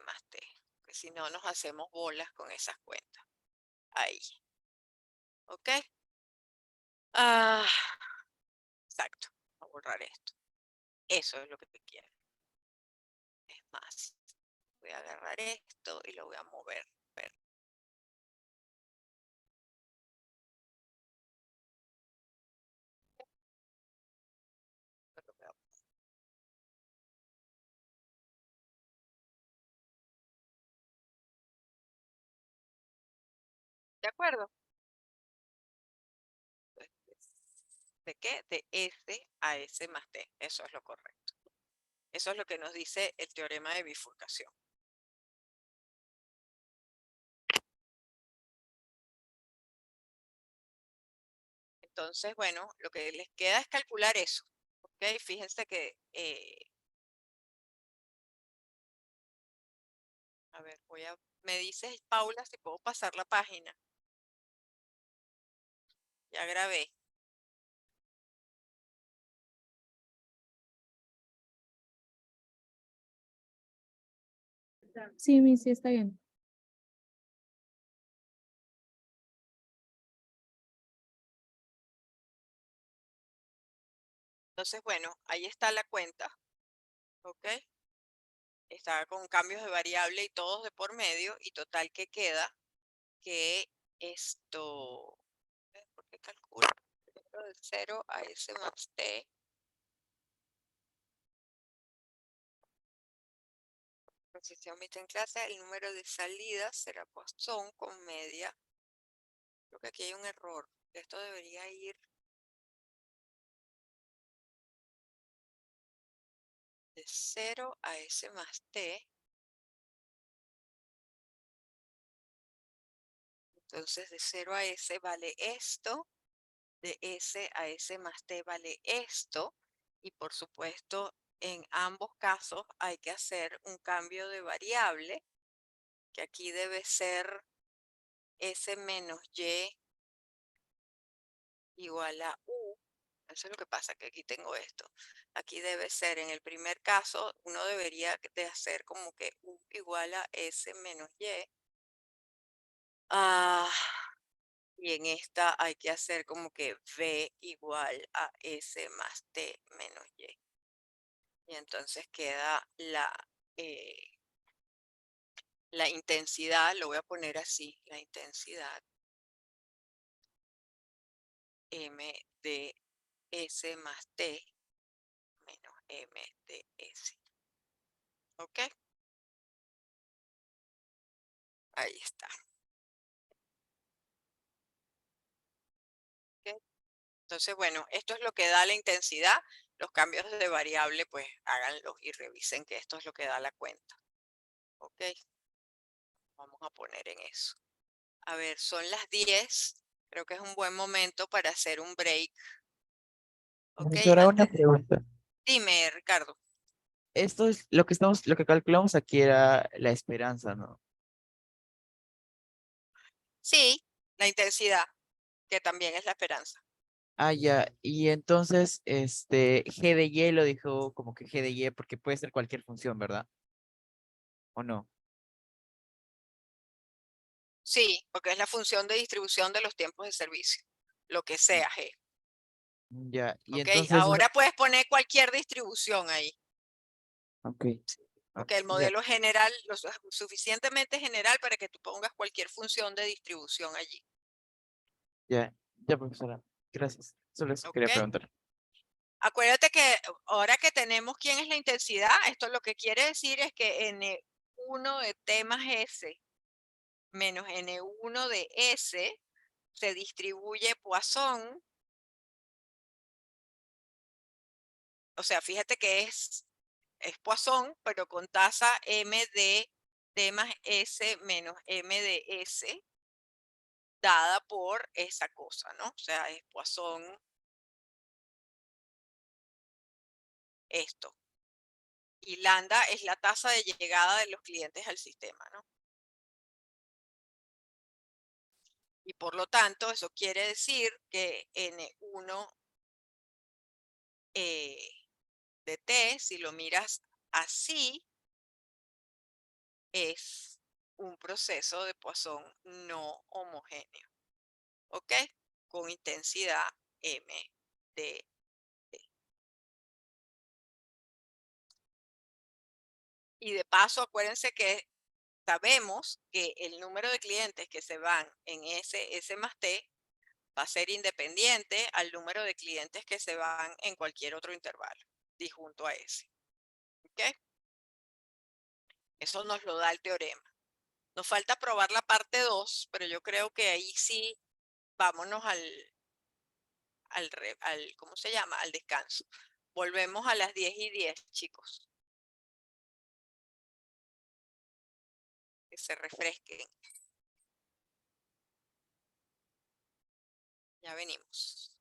D: más T. Porque si no, nos hacemos bolas con esas cuentas. Ahí. ¿Ok? Ah, exacto. Voy a borrar esto. Eso es lo que quiero. Es más, voy a agarrar esto y lo voy a mover. Ver. ¿De acuerdo? ¿De qué? De S a S más T. Eso es lo correcto. Eso es lo que nos dice el teorema de bifurcación. Entonces, bueno, lo que les queda es calcular eso. ¿Ok? Fíjense que, a ver, me dices, Paula, si puedo pasar la página. Ya grabé.
B: Sí, mi, sí, está bien.
D: Entonces, bueno, ahí está la cuenta. ¿Ok? Está con cambios de variable y todos de por medio. Y total que queda que esto, ¿por qué calculo? De 0 a S más T. Si se omite en clase, el número de salidas será Poisson con media. Creo que aquí hay un error. Esto debería ir de 0 a S más T. Entonces, de 0 a S vale esto. De S a S más T vale esto. Y por supuesto, en ambos casos hay que hacer un cambio de variable, que aquí debe ser S menos Y igual a U. Eso es lo que pasa, que aquí tengo esto. Aquí debe ser, en el primer caso, uno debería de hacer como que U igual a S menos Y. Y en esta hay que hacer como que V igual a S más T menos Y. Y entonces queda la intensidad, lo voy a poner así, la intensidad M de S más T menos M de S. ¿Ok? Ahí está. ¿Ok? Entonces, bueno, esto es lo que da la intensidad. Los cambios de variable, pues háganlos y revisen que esto es lo que da la cuenta. ¿Ok? Vamos a poner en eso. A ver, son las 10. Creo que es un buen momento para hacer un break. Ok,
C: Profesora, una pregunta.
D: dime, Ricardo.
C: Esto es lo que calculamos aquí era la esperanza, ¿no?
D: Sí, la intensidad, que también es la esperanza.
C: Ah, ya. Y entonces, G de Y lo dijo como que G de Y porque puede ser cualquier función, ¿verdad? ¿O no?
D: Sí, porque es la función de distribución de los tiempos de servicio, lo que sea G.
C: Ya. Y
D: Ok,
C: entonces,
D: ahora puedes poner cualquier distribución ahí,
C: ok.
D: porque el
C: Ya,
D: modelo general, suficientemente general para que tú pongas cualquier función de distribución allí.
C: ya, ya, profesora. Gracias. Solo eso
D: Ok,
C: quería preguntar.
D: acuérdate que ahora que tenemos quién es la intensidad, esto lo que quiere decir es que N1 de T más S menos N1 de S se distribuye Poisson. O sea, fíjate que es Poisson, pero con tasa M de T más S menos M de S dada por esa cosa, ¿no? O sea, es Poisson esto. Y lambda es la tasa de llegada de los clientes al sistema, ¿no? Y por lo tanto, eso quiere decir que N1 de T, si lo miras así, es un proceso de Poisson no homogéneo, ¿ok? Con intensidad M de T. Y de paso, acuérdense que sabemos que el número de clientes que se van en S más T va a ser independiente al número de clientes que se van en cualquier otro intervalo disjunto a S. ¿Ok? Eso nos lo da el teorema. Nos falta probar la parte 2, pero yo creo que ahí sí vámonos ¿cómo se llama? Al descanso. Volvemos a las 10:10, chicos. Que se refresquen. Ya venimos.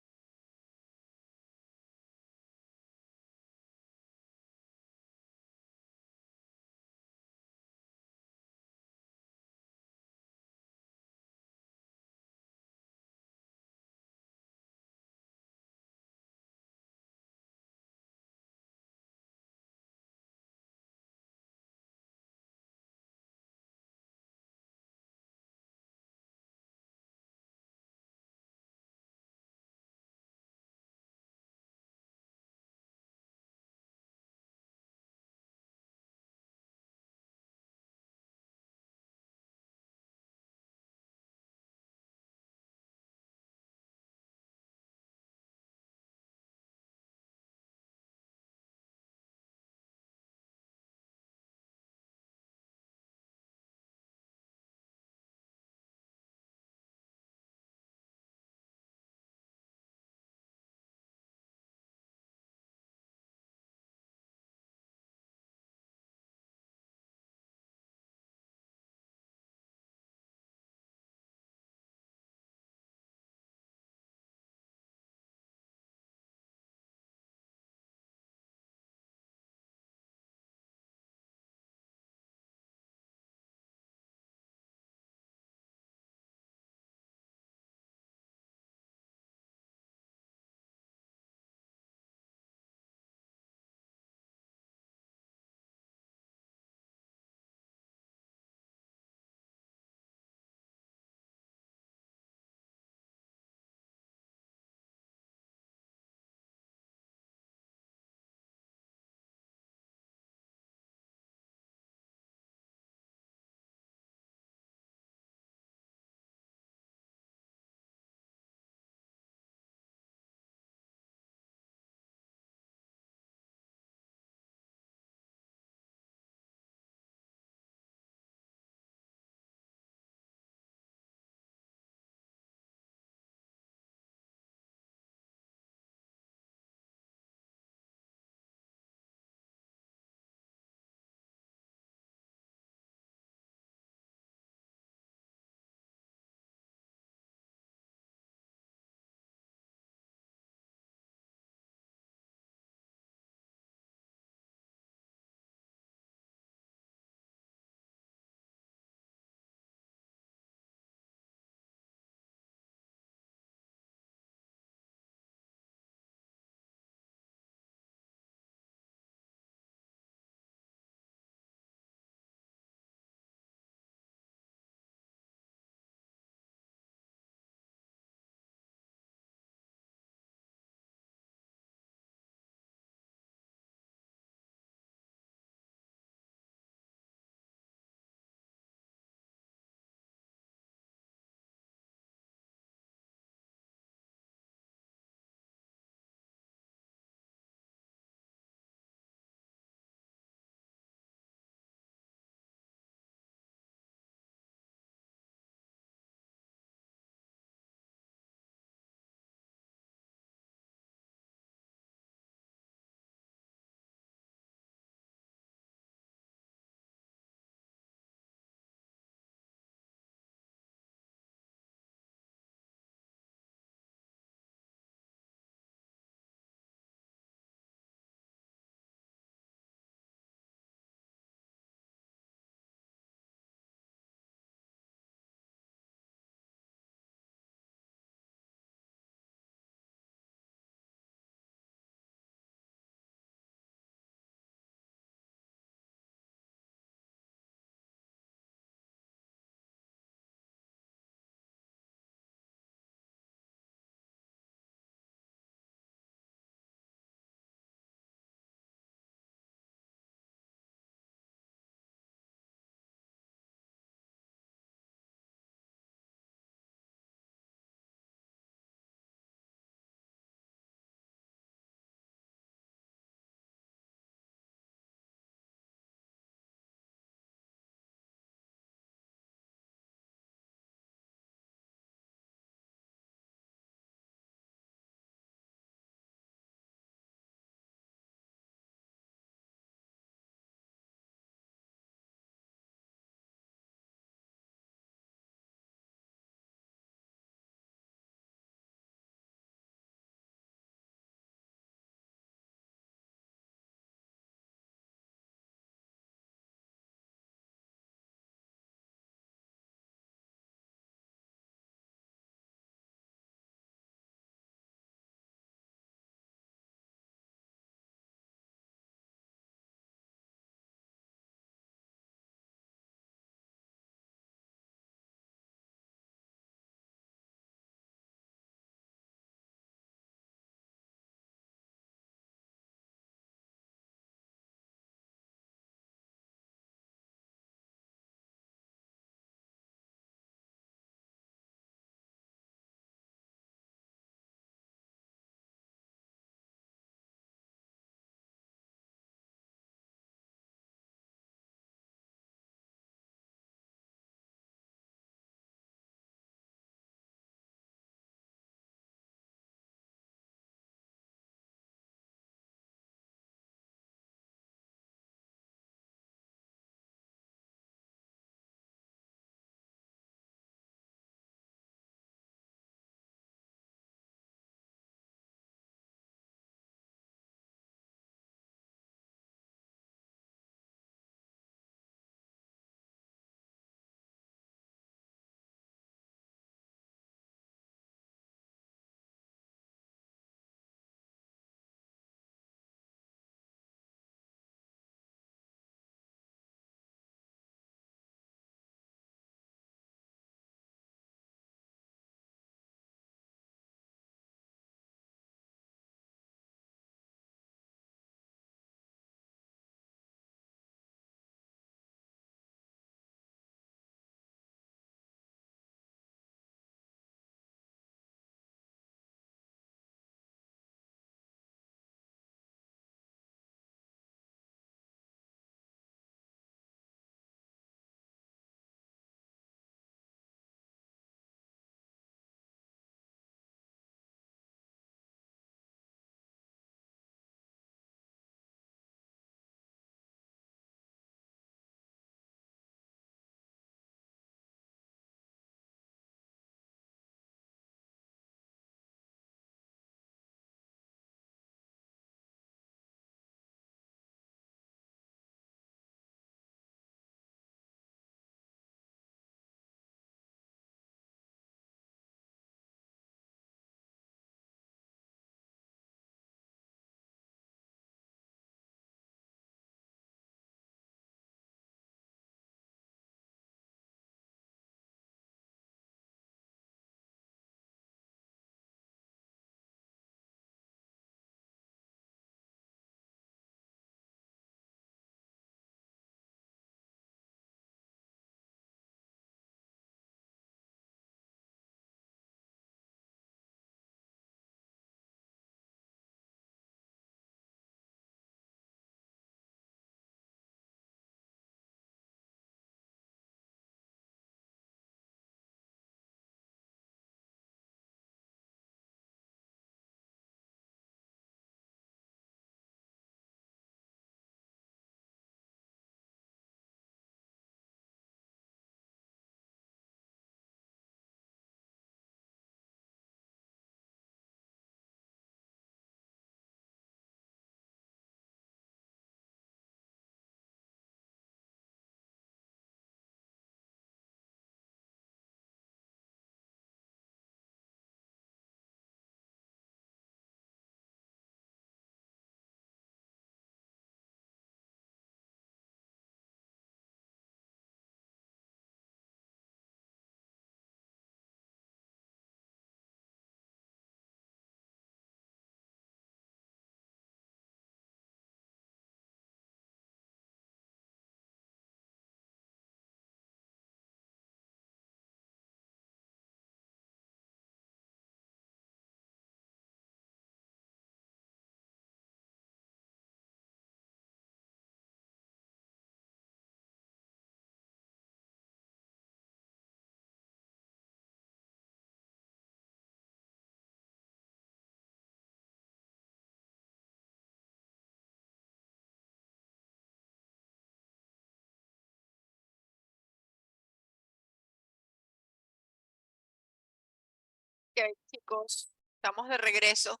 A: chicos, estamos de regreso.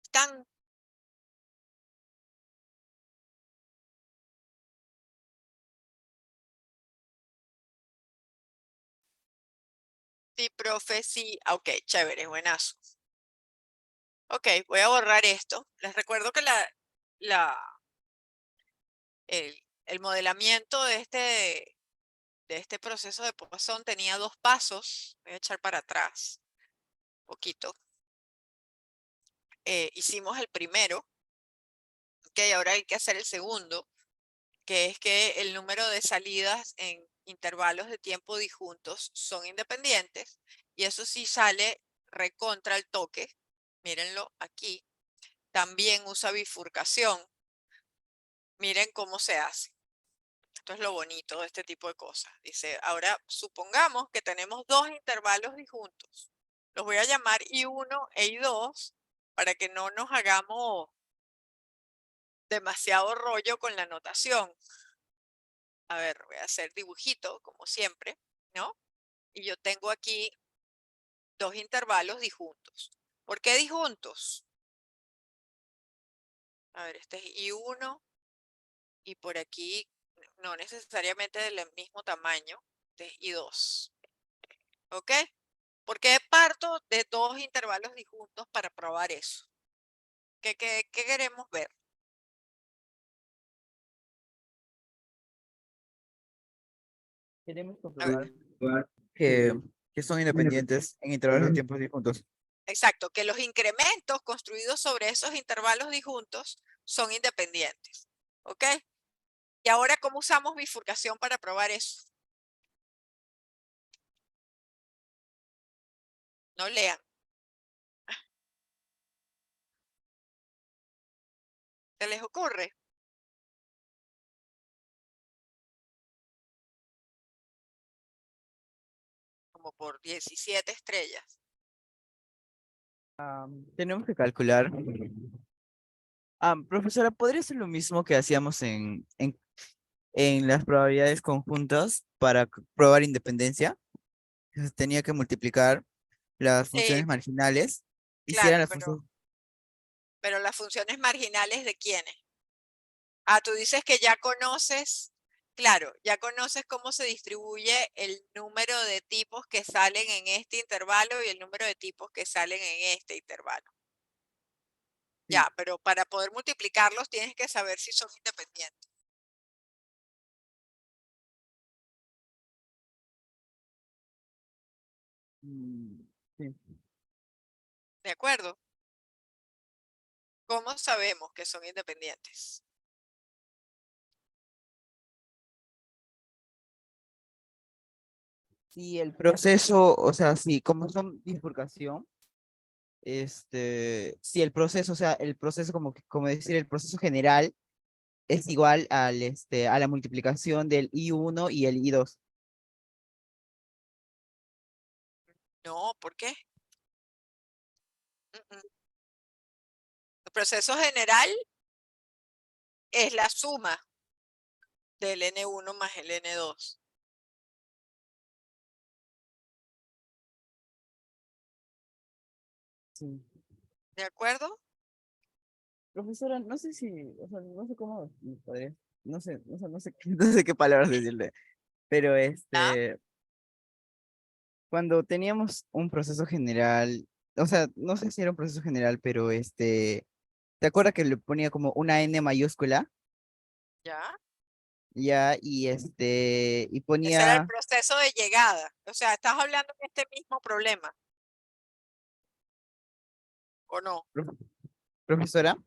A: ¿Están? Sí, profe, sí. Ok, chévere, buenazo. Ok, voy a borrar esto. Les recuerdo que el modelamiento de este proceso de Poisson tenía 2 pasos. Voy a echar para atrás un poquito. Hicimos el primero. Ok, ahora hay que hacer el segundo, que es que el número de salidas en intervalos de tiempo disjuntos son independientes. Y eso sí sale recontra el toque. Mírenlo aquí. También usa bifurcación. Miren cómo se hace. Esto es lo bonito de este tipo de cosas. Dice, ahora supongamos que tenemos 2 intervalos disjuntos. Los voy a llamar I1 e I2 para que no nos hagamos demasiado rollo con la notación. A ver, voy a hacer dibujito, como siempre, ¿no? Y yo tengo aquí 2 intervalos disjuntos. ¿Por qué disjuntos? A ver, este es I1 y por aquí no necesariamente del mismo tamaño, este es I2. ¿Ok? ¿Por qué parto de 2 intervalos disjuntos para probar eso? ¿Qué queremos ver?
C: Queremos
A: A ver,
C: comprobar que son independientes en intervalos de tiempo disjuntos.
A: exacto, que los incrementos construidos sobre esos intervalos disjuntos son independientes. ¿Ok? Y ahora, ¿cómo usamos bifurcación para probar eso? No lean. ¿Se les ocurre? Como por 17 estrellas.
C: Tenemos que calcular. Profesora, ¿podría ser lo mismo que hacíamos en las probabilidades conjuntas para probar independencia? Se tenía que multiplicar las
A: Sí,
C: funciones marginales, hicieran
A: claro,
C: las funciones.
A: pero las funciones marginales ¿de quiénes? Ah, tú dices que ya conoces, claro, ya conoces cómo se distribuye el número de tipos que salen en este intervalo y el número de tipos que salen en este intervalo.
C: Sí.
A: Ya, pero para poder multiplicarlos tienes que saber si son independientes.
C: Sí.
A: ¿De acuerdo? ¿Cómo sabemos que son independientes?
C: Sí, el proceso, o sea, sí, como son bifurcación, si el proceso, o sea, el proceso como decir, el proceso general es igual a la multiplicación del I1 y el I2.
A: No, ¿por qué? El proceso general es la suma del N1 más el N2.
C: Sí.
A: ¿De acuerdo?
C: Profesora, no sé si, o sea, no sé cómo me podría, no sé, no sé, no sé qué palabras decirle, pero
A: ¿Ah?
C: cuando teníamos un proceso general, o sea, no sé si era un proceso general, pero ¿te acuerdas que le ponía como una N mayúscula?
A: ¿Ya?
C: Ya, y
A: Ese era el
C: ponía,
A: proceso de llegada. O sea, estás hablando de este mismo problema, ¿o no?
C: "Prof- profesora,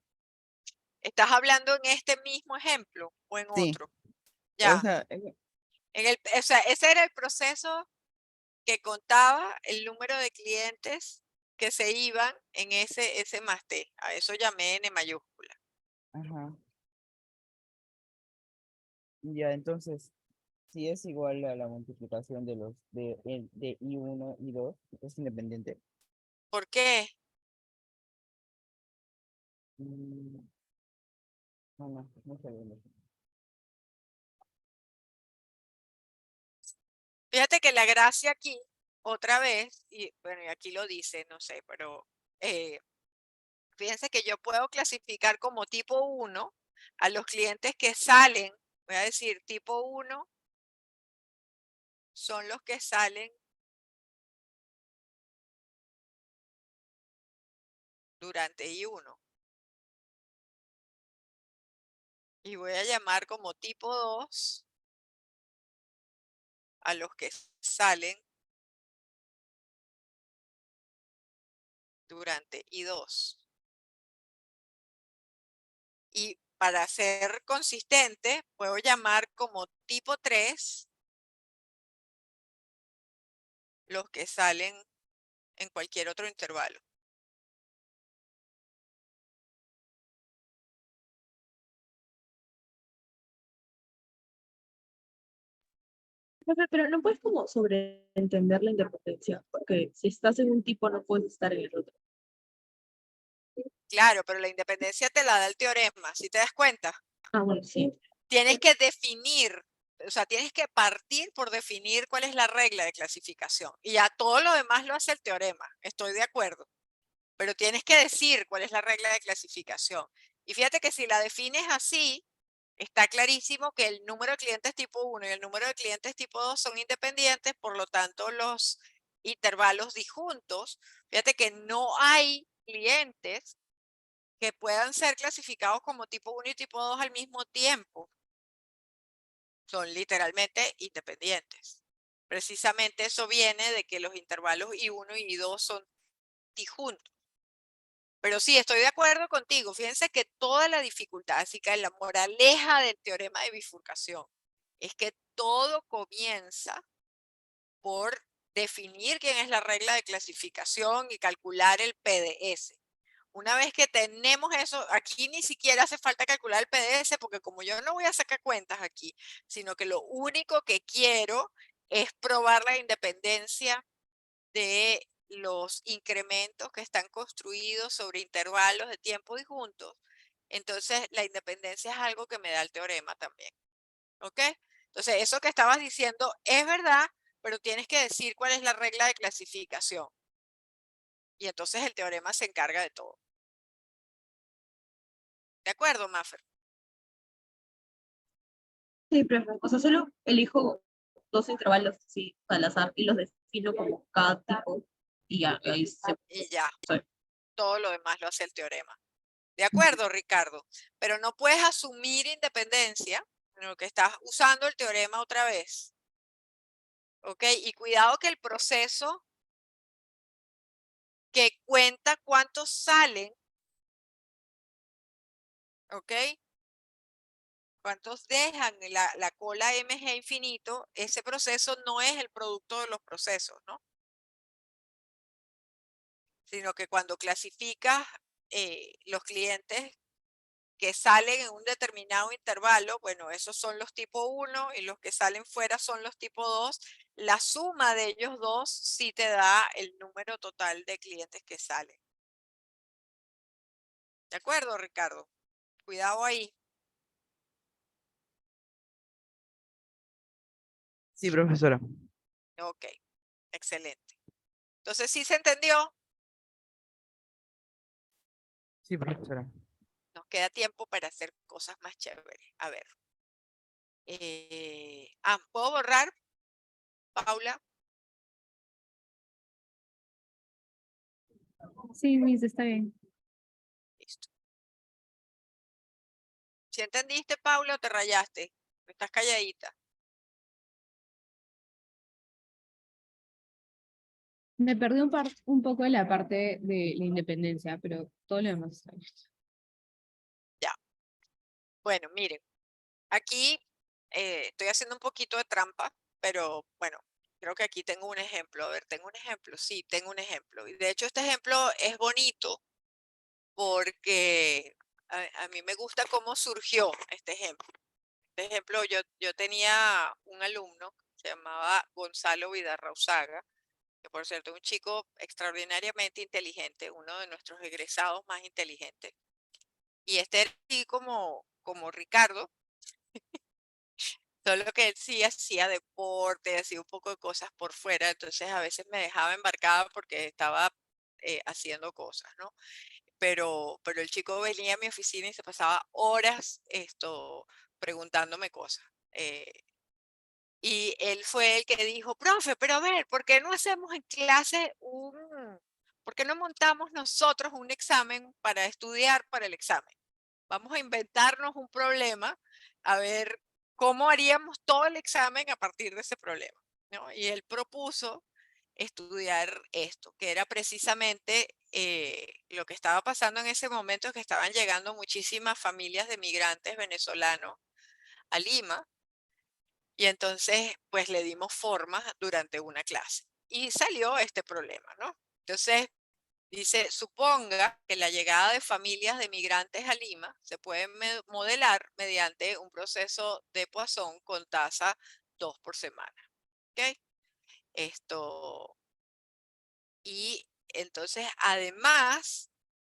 A: ¿Estás hablando en este mismo ejemplo o en
C: sí,
A: otro?
C: o
A: Ya.
C: sea,
A: O sea, ese era el proceso que contaba el número de clientes que se iban en ese S más T. A eso llamé N mayúscula.
C: ajá, ya, entonces, si es igual a la multiplicación de I1 y 2 es independiente.
A: ¿Por qué?
C: Mm, no sé.
A: Fíjate que la gracia aquí otra vez, y bueno, y aquí lo dice, no sé, pero fíjense que yo puedo clasificar como tipo 1 a los clientes que salen, voy a decir tipo 1 son los que salen durante I1. Y voy a llamar como tipo 2 a los que salen durante I2. Y para ser consistente, puedo llamar como tipo 3 los que salen en cualquier otro intervalo.
E: Profe, pero no puedes como sobreentender la independencia, porque si estás en un tipo no puedes estar en el otro.
A: Claro, pero la independencia te la da el teorema, ¿sí te das cuenta?
E: Ah, bueno, sí.
A: Tienes que definir, o sea, tienes que partir por definir cuál es la regla de clasificación. Y ya todo lo demás lo hace el teorema, estoy de acuerdo. Pero tienes que decir cuál es la regla de clasificación. Y fíjate que si la defines así, está clarísimo que el número de clientes tipo 1 y el número de clientes tipo 2 son independientes, por lo tanto los intervalos disjuntos, fíjate que no hay clientes que puedan ser clasificados como tipo 1 y tipo 2 al mismo tiempo. Son literalmente independientes. Precisamente eso viene de que los intervalos I1 y I2 son disjuntos. Pero sí, estoy de acuerdo contigo. Fíjense que toda la dificultad, así que la moraleja del teorema de bifurcación es que todo comienza por definir quién es la regla de clasificación y calcular el PDS. Una vez que tenemos eso, aquí ni siquiera hace falta calcular el PDS porque como yo no voy a sacar cuentas aquí, sino que lo único que quiero es probar la independencia de los incrementos que están construidos sobre intervalos de tiempo disjuntos. Entonces, la independencia es algo que me da el teorema también. ¿Ok? Entonces, eso que estabas diciendo es verdad, pero tienes que decir cuál es la regla de clasificación. Y entonces el teorema se encarga de todo. ¿De acuerdo, Maffer?
E: Sí, profe. O sea, solo elijo dos intervalos así al azar y los defino como cada tipo y ya, ahí se
A: Y ya,
E: puede.
A: todo lo demás lo hace el teorema. ¿De acuerdo, Ricardo? Pero no puedes asumir independencia, sino que estás usando el teorema otra vez. ¿Ok? Y cuidado que el proceso que cuenta cuántos salen, ¿ok? Cuántos dejan la cola MG infinito, ese proceso no es el producto de los procesos, ¿no? Sino que cuando clasificas los clientes que salen en un determinado intervalo, bueno, esos son los tipo 1 y los que salen fuera son los tipo 2. La suma de ellos dos sí te da el número total de clientes que salen. ¿De acuerdo, Ricardo? Cuidado ahí.
C: Sí, profesora.
A: Ok, excelente. Entonces, ¿sí se entendió?
C: Sí, profesora.
A: Nos queda tiempo para hacer cosas más chéveres. A ver. ¿Puedo borrar, Paula?
B: Sí, Miss, está bien.
A: Listo. ¿Sí entendiste, Paula, o te rayaste? Estás calladita.
B: Me perdí un poco de la parte de la independencia, pero todo lo demás está bien.
A: Ya. Bueno, miren. Aquí estoy haciendo un poquito de trampa, pero bueno, creo que aquí tengo un ejemplo. A ver, ¿tengo un ejemplo? Sí, tengo un ejemplo. Y de hecho, este ejemplo es bonito porque a mí me gusta cómo surgió este ejemplo. Este ejemplo, yo tenía un alumno que se llamaba Gonzalo Vidarrauzaga, que por cierto es un chico extraordinariamente inteligente, uno de nuestros egresados más inteligentes. Y este era así como Ricardo, Solo que él sí hacía deporte, hacía un poco de cosas por fuera, entonces a veces me dejaba embarcada porque estaba haciendo cosas, ¿no? Pero el chico venía a mi oficina y se pasaba horas preguntándome cosas. Y él fue el que dijo, profe, pero a ver, ¿por qué no hacemos en clase por qué no montamos nosotros un examen para estudiar para el examen? Vamos a inventarnos un problema, a ver cómo haríamos todo el examen a partir de ese problema, ¿no? Y él propuso estudiar esto, que era precisamente lo que estaba pasando en ese momento, que estaban llegando muchísimas familias de migrantes venezolanos a Lima, y entonces pues le dimos forma durante una clase. Y salió este problema, ¿no? Entonces dice, suponga que la llegada de familias de migrantes a Lima se puede modelar mediante un proceso de Poisson con tasa 2 por semana. ¿Ok? Esto, y entonces además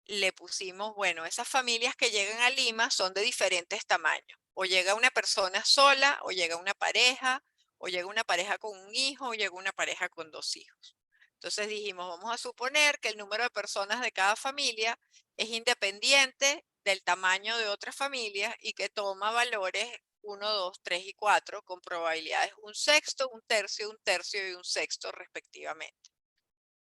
A: le pusimos, bueno, esas familias que llegan a Lima son de diferentes tamaños. O llega una persona sola, o llega una pareja, o llega una pareja con un hijo, o llega una pareja con 2 hijos. Entonces dijimos, vamos a suponer que el número de personas de cada familia es independiente del tamaño de otras familias y que toma valores 1, 2, 3 y 4 con probabilidades un sexto, un tercio y un sexto respectivamente.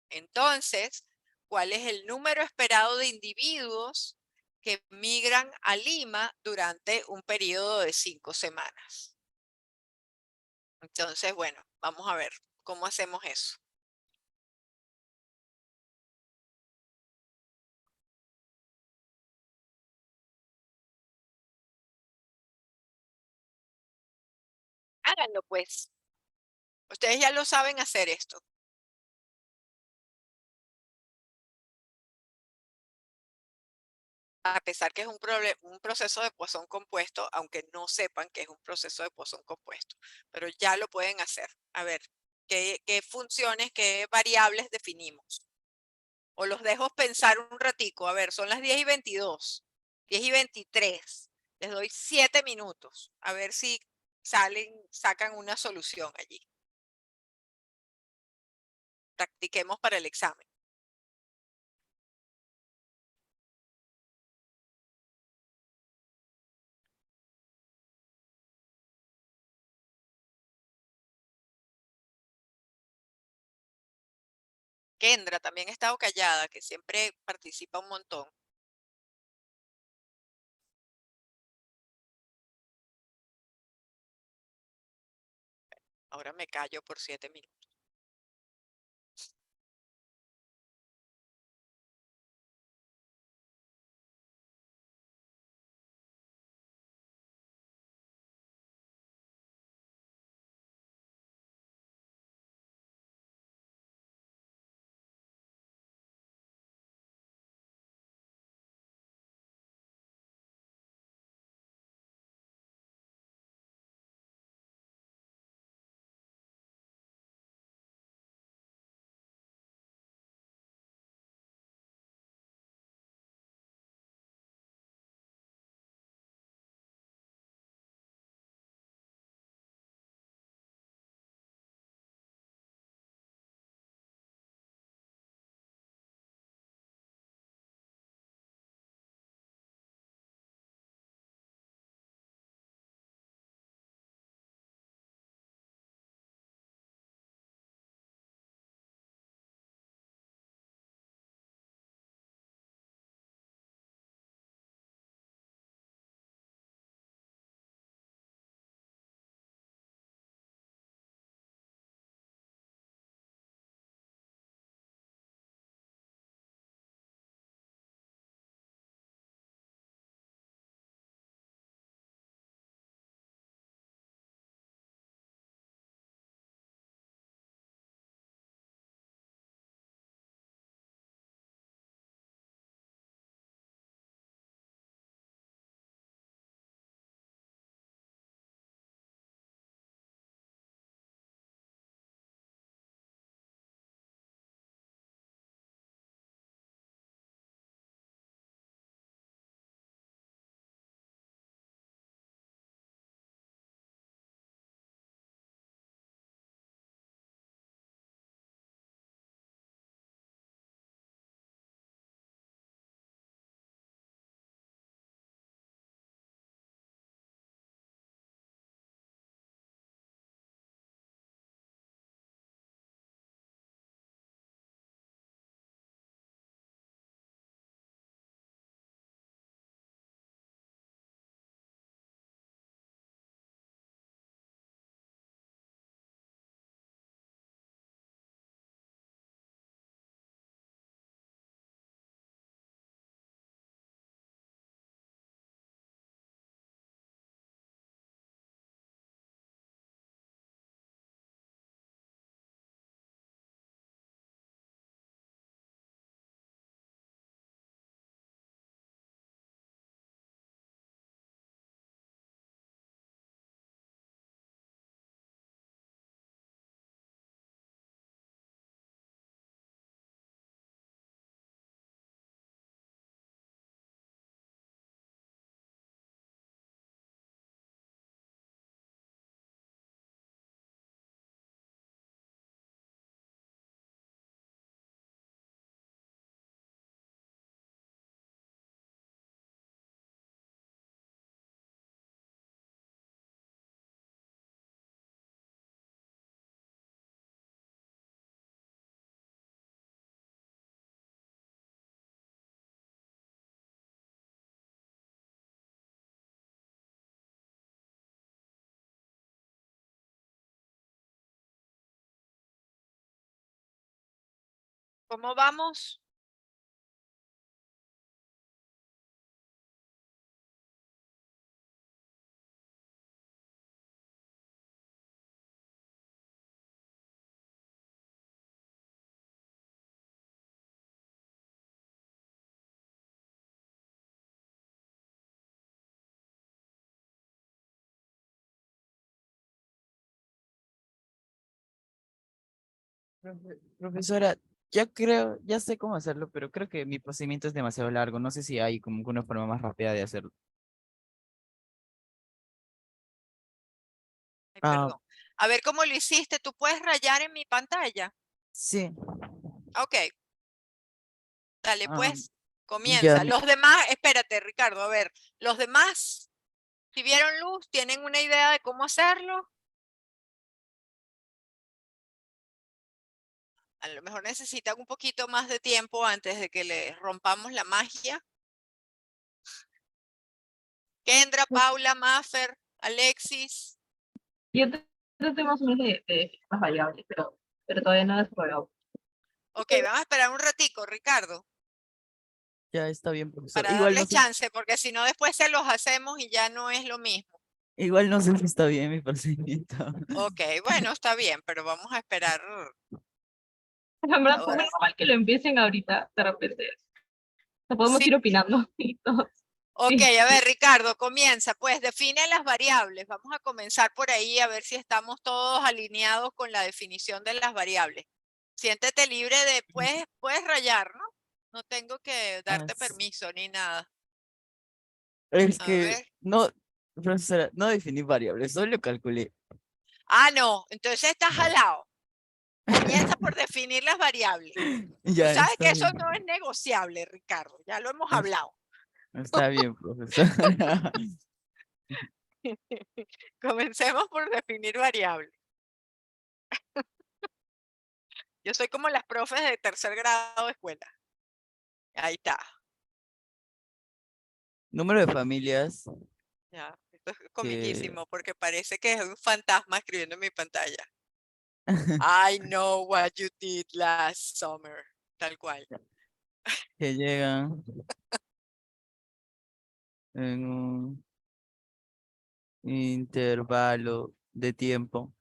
A: Entonces, ¿cuál es el número esperado de individuos que migran a Lima durante un periodo de 5 semanas? Entonces, bueno, vamos a ver cómo hacemos eso. Háganlo pues. Ustedes ya lo saben hacer esto. A pesar que es un proceso de Poisson compuesto, aunque no sepan que es un proceso de Poisson compuesto, pero ya lo pueden hacer. A ver, ¿qué funciones, qué variables definimos? O los dejo pensar un ratico. A ver, son las 10:22, 10:23. Les doy 7 minutos. A ver si sacan una solución allí. Practiquemos para el examen. Kendra también ha estado callada, que siempre participa un montón. Ahora me callo por 7 minutos.
D: ¿Cómo vamos?
F: Profesora, ya creo, ya sé cómo hacerlo, pero creo que mi procedimiento es demasiado largo. No sé si hay como que una forma más rápida de hacerlo.
D: Ay,
F: Ah,
D: perdón. A ver cómo lo hiciste. ¿Tú puedes rayar en mi pantalla?
F: sí.
D: Ok, dale,
F: Ah,
D: pues,
F: ya,
D: comienza. Los demás, espérate, Ricardo, a ver, los demás, si vieron luz, ¿tienen una idea de cómo hacerlo? A lo mejor necesitan un poquito más de tiempo antes de que le rompamos la magia. Kendra, Paula, Maffer, Alexis.
E: Yo traté más o menos de las variables, pero todavía no he desarrollado.
D: Ok, vamos a esperar un ratico, Ricardo,
F: ya está bien, profesor.
D: para darles chance, porque si no después se los hacemos y ya no es lo mismo.
F: Igual no sé si está bien mi procedimiento.
D: Ok, bueno, está bien, pero vamos a esperar.
E: En verdad, fue
D: Ahora,
E: normal que lo empiecen ahorita, de repente. No podemos
D: sí.
E: ir opinando y todo.
D: Ok,
E: Sí.
D: a ver, Ricardo, comienza. Pues define las variables. Vamos a comenzar por ahí a ver si estamos todos alineados con la definición de las variables. Siéntete libre de, puedes rayar, ¿no? No tengo que
F: Ah,
D: darte permiso ni nada.
F: es
D: A
F: que
D: ver.
F: no, profesora, no definí variables, solo calculé.
D: Ah, no, entonces estás jalado. Comienza por definir las variables. Tú
F: Ya
D: sabes
F: está
D: que eso
F: bien.
D: no es negociable, Ricardo. Ya lo hemos
F: es-
D: hablado.
F: Está bien, profesora.
D: Comencemos por definir variables. Yo soy como las profes de tercer grado de escuela. Ahí está.
F: Número de familias
D: Ya, esto es
F: que,
D: comiquísimo porque parece que es un fantasma escribiendo en mi pantalla. I know what you did last summer. Tal cual.
F: que llegan en un intervalo de tiempo.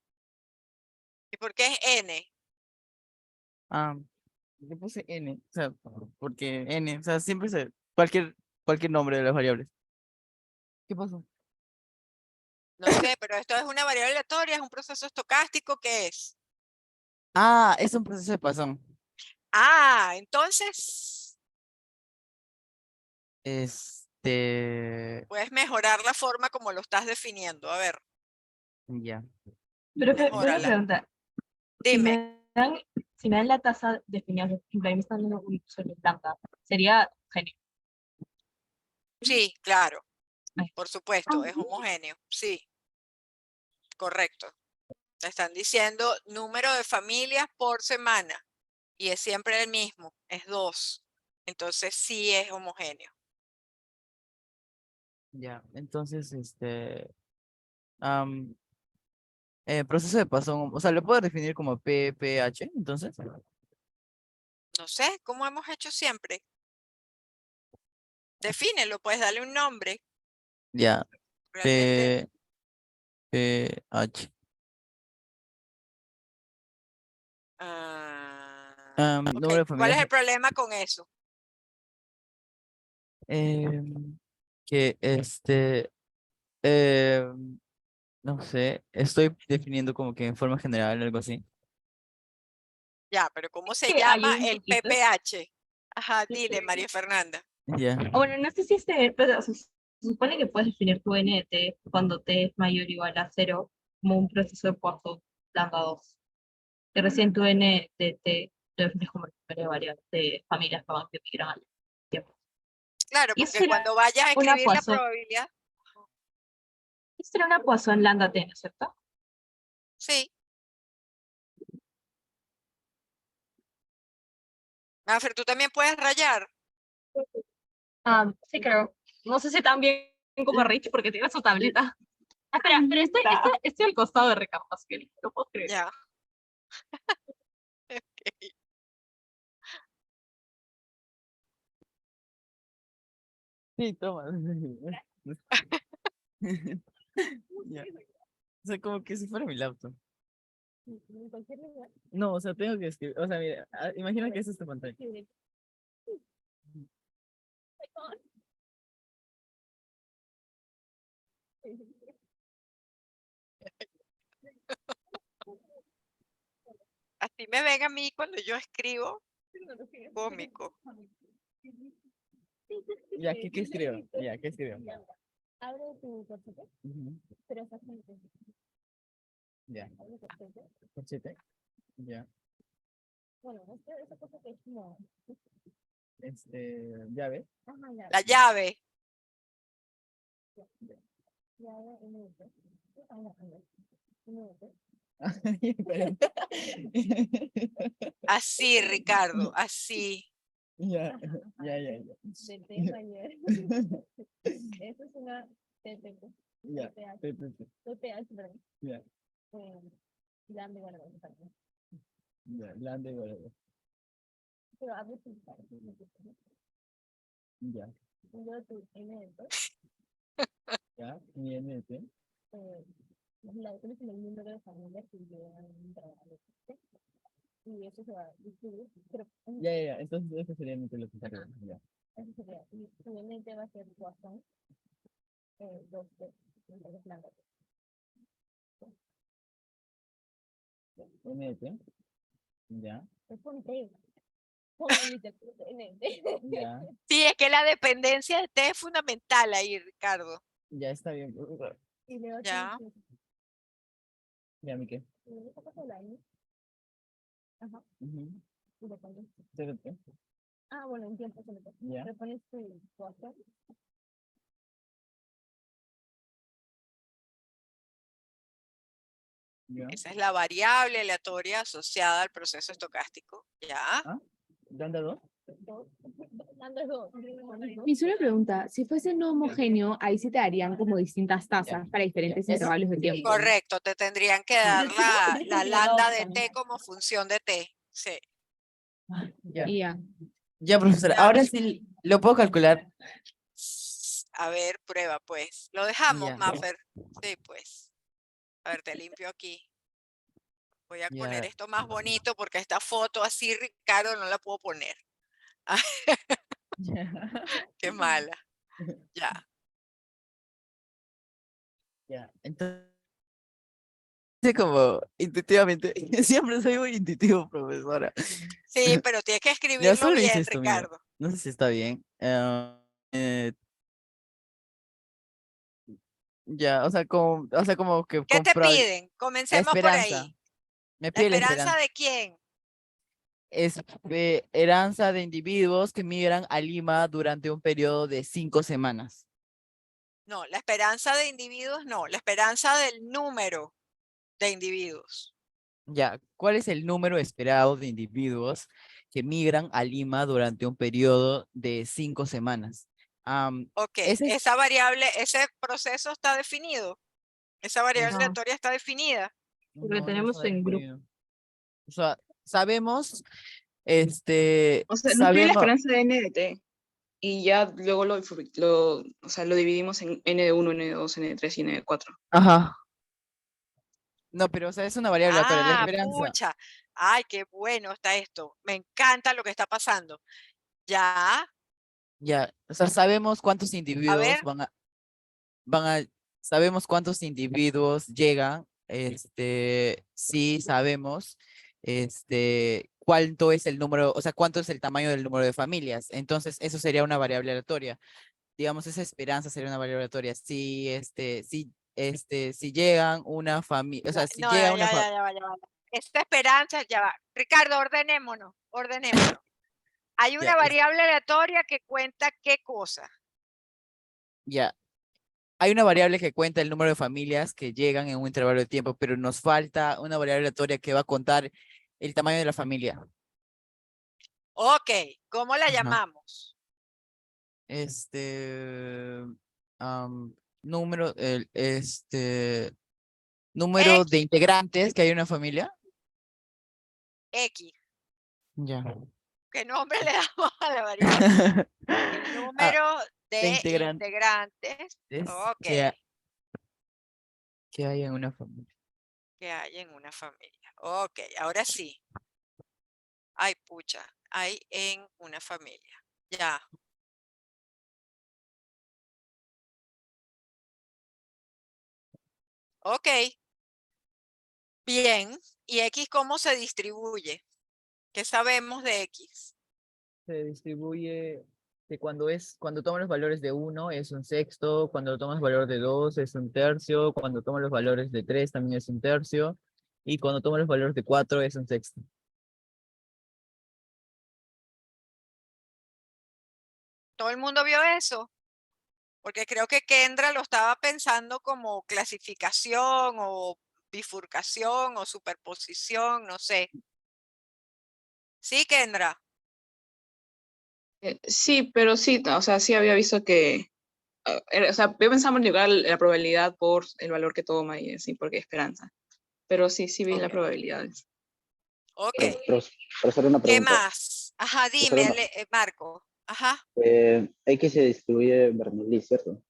D: ¿Y por qué es N?
F: Ah, yo puse n, o sea, porque n, o sea, siempre se, cualquier nombre de las variables. ¿Qué pasó?
D: No sé, pero esto es una variable aleatoria, es un proceso estocástico, ¿qué es?
F: Ah, es un proceso de Poisson.
D: Ah, entonces
F: Este,
D: puedes mejorar la forma como lo estás definiendo. A ver,
F: ya.
E: Pero una
D: mejórala.
E: pregunta, si
D: Dime.
E: si me dan la tasa definida, por ejemplo, ahí me están dando un solo blanca, sería genio.
D: Sí, claro,
E: Ay.
D: por supuesto, es homogéneo. Sí, correcto. Te están diciendo número de familias por semana y es siempre el mismo, es 2. Entonces sí es homogéneo.
F: Ya, entonces, am, proceso de Poisson, o sea, ¿lo puedo definir como PPH, entonces?
D: No sé, ¿cómo hemos hecho siempre? Defínelo, puedes darle un nombre.
F: Ya,
D: Realmente,
F: PPH.
D: ok,
F: Número de
D: ¿cuál es
F: familias
D: el problema con eso?
F: que em, no sé, estoy definiendo como que en forma general, algo así.
D: Ya, pero ¿cómo se
E: Que
D: llama
E: ayude un
D: el
E: poquito.
D: PPH? Ajá, dile, María Fernanda.
F: Ya,
E: O bueno, no sé si pero, o sea, se supone que puedes definir tu n de t cuando t es mayor o igual a 0 como un proceso de Poisson lambda 2. Y recién tu n de t lo defines como el número de variables de familias que migran al tiempo.
D: Claro,
E: Y eso
D: porque
E: será
D: cuando vayas a
E: una
D: escribir la
E: Poisson,
D: probabilidad,
E: eso será una Poisson lambda t, ¿no es cierto?
D: sí. Mafer, tú también puedes rayar.
E: Sí, creo. No sé si tan bien como Rich porque tiene su tableta. Espera, pero estoy al costado de Ricardo, así que no puedo creer.
D: Ya. Ok.
F: Sí, toma. Ya. O sea, como que si fuera mi laptop.
B: En cualquier lugar.
F: No, o sea, tengo que escribir. O sea, mira, imagina que esa es tu pantalla.
D: Así me ven a mí cuando yo escribo, cómico.
F: Ya, ¿qué escribo? Ya, ¿qué escribo?
B: Abre tu corchete,
F: Ujú.
B: pero exactamente.
F: Ya,
B: Abre tu corchete.
F: corchete. Ya,
B: Bueno, esa cosa que es como.
F: llave.
B: Ajá, ya.
D: La llave,
B: Ya, NDT. Ah, no, NDT.
F: Espera.
D: así, Ricardo, así.
F: Ya, ya, ya, ya.
B: De T mayor. Eso es una TTP.
F: Ya,
B: TPH.
F: TPP.
B: perdón.
F: Ya,
B: Grande, bueno, también.
F: ya, grande, bueno,
B: Pero abre tu
F: ya,
B: yo tu NDT.
F: ya, NT.
B: La tienes en el número de familias que llevan un trabajo. Y eso se va a distribuir. Pero
F: Ya, ya, ya, entonces eso sería mi interlocutor. Ya,
B: eso sería. Y tu NDT va a ser Watson 2T. Entonces, blanco.
F: NT. Ya,
B: Ponte. Ponle mi NDT.
F: ya,
D: Sí, es que la dependencia de T es fundamental ahí, Ricardo.
F: ya está bien.
B: Y luego
D: Ya.
F: Ya, mi qué.
B: esa cosa del año. Ajá.
F: Ujú.
B: Y le pones.
F: TPP.
B: Ah, bueno, en tiempo se le pone.
F: Ya,
B: Le pones tu Watson.
F: ya.
D: Esa es la variable aleatoria asociada al proceso estocástico. Ya.
F: ¿Ah? ¿Dónde dos?
B: Dando dos.
G: Y una pregunta, si fuese no homogéneo, ahí sí te darían como distintas tasas para diferentes
F: Ya.
G: intervalos de tiempo.
D: Correcto, te tendrían que dar la lambda de T como función de T. Sí.
F: Ya.
G: Y ya.
F: Ya, profesora.
D: Ya.
F: Ahora sí lo puedo calcular.
D: A ver, prueba pues. Lo dejamos,
F: Ya.
D: Maffer. Sí, pues. A ver, te limpio aquí. Voy a poner
F: Ya.
D: esto más bonito porque esta foto así, Ricardo, no la puedo poner. Qué mala. Ya.
F: Ya. Entonces, como intuitivamente, siempre soy muy intuitivo, profesora.
D: Sí, pero tienes que
F: Ya
D: escribirlo
F: solo hice
D: bien,
F: esto, mira.
D: Ricardo.
F: No sé si está bien. Ya, o sea, como que
D: ¿Qué
F: con
D: te piden?
F: la
D: Comencemos por
F: esperanza.
D: ahí.
F: Me
D: ¿La
F: pide la
D: esperanza
F: esperanza.
D: de quién?
F: Esperanza de individuos que migran a Lima durante un periodo de 5 semanas.
D: No, la esperanza de individuos no, la esperanza del número de individuos.
F: Ya, ¿cuál es el número esperado de individuos que migran a Lima durante un periodo de 5 semanas?
D: Ok,
F: Ese es,
D: esa variable, ese proceso está definido. Esa variable
F: es-
E: No,
D: aleatoria está definida.
E: porque
F: no, no
E: tenemos
F: está
E: en grupo.
F: definido. O sea, sabemos,
H: O sea, nos pide la
F: sabemos,
H: esperanza de n de t y ya luego o sea, lo dividimos en n de 1, n de 2, n de 3 y n de 4.
F: ajá. No, pero o sea, es una variable aleatoria, la
D: Ah,
F: esperanza.
D: pucha. Ay, qué bueno está esto. Me encanta lo que está pasando. Ya,
F: Ya, o sea, sabemos cuántos
D: a
F: individuos
D: ver,
F: van a, sabemos cuántos individuos llegan, sí sabemos, cuánto es el número, o sea, cuánto es el tamaño del número de familias. Entonces, eso sería una variable aleatoria. Digamos, esa esperanza sería una variable aleatoria. Si llegan una familia, o sea, si
D: no, ya,
F: llega una
D: ya,
F: familia,
D: ya, ya, va, ya va. Esta esperanza, ya va. Ricardo, ordenémonos, ordenémonos. Hay una
F: ya,
D: variable aleatoria que cuenta qué cosa.
F: ya. Hay una variable que cuenta el número de familias que llegan en un intervalo de tiempo, pero nos falta una variable aleatoria que va a contar el tamaño de la familia.
D: Ok, ¿cómo la
F: Ajá.
D: llamamos?
F: Este, número, número de
D: X,
F: integrantes que hay en una familia.
D: X.
F: Ya.
D: ¿Qué nombre le damos a la variable? El
F: Ah,
D: número
F: De
D: integrantes. Ok.
F: Que hay en una familia.
D: Que hay en una familia. Ok, ahora sí. Ay, pucha, hay en una familia. Ya. Ok. Bien. ¿Y X cómo se distribuye? ¿Qué sabemos de X?
F: Se distribuye que cuando tomas los valores de 1 es un sexto, cuando tomas el valor de 2 es un tercio, cuando tomas los valores de 3 también es un tercio, y cuando tomas los valores de 4 es un sexto.
D: ¿Todo el mundo vio eso? Porque creo que Kendra lo estaba pensando como clasificación o bifurcación o superposición, no sé. ¿Sí, Kendra?
H: Sí, pero sí, o sea, sí había visto que, o sea, yo pensaba multiplicar la probabilidad por el valor que toma y así, porque esperanza. Pero sí, sí vi las
D: Ok.
H: probabilidades.
D: Ok.
I: Profesor, una
D: ¿Qué
I: pregunta.
D: más? Ajá,
I: Profesor,
D: dime, Marco. Ajá.
I: X se distribuye Bernoulli, ¿cierto? ¿O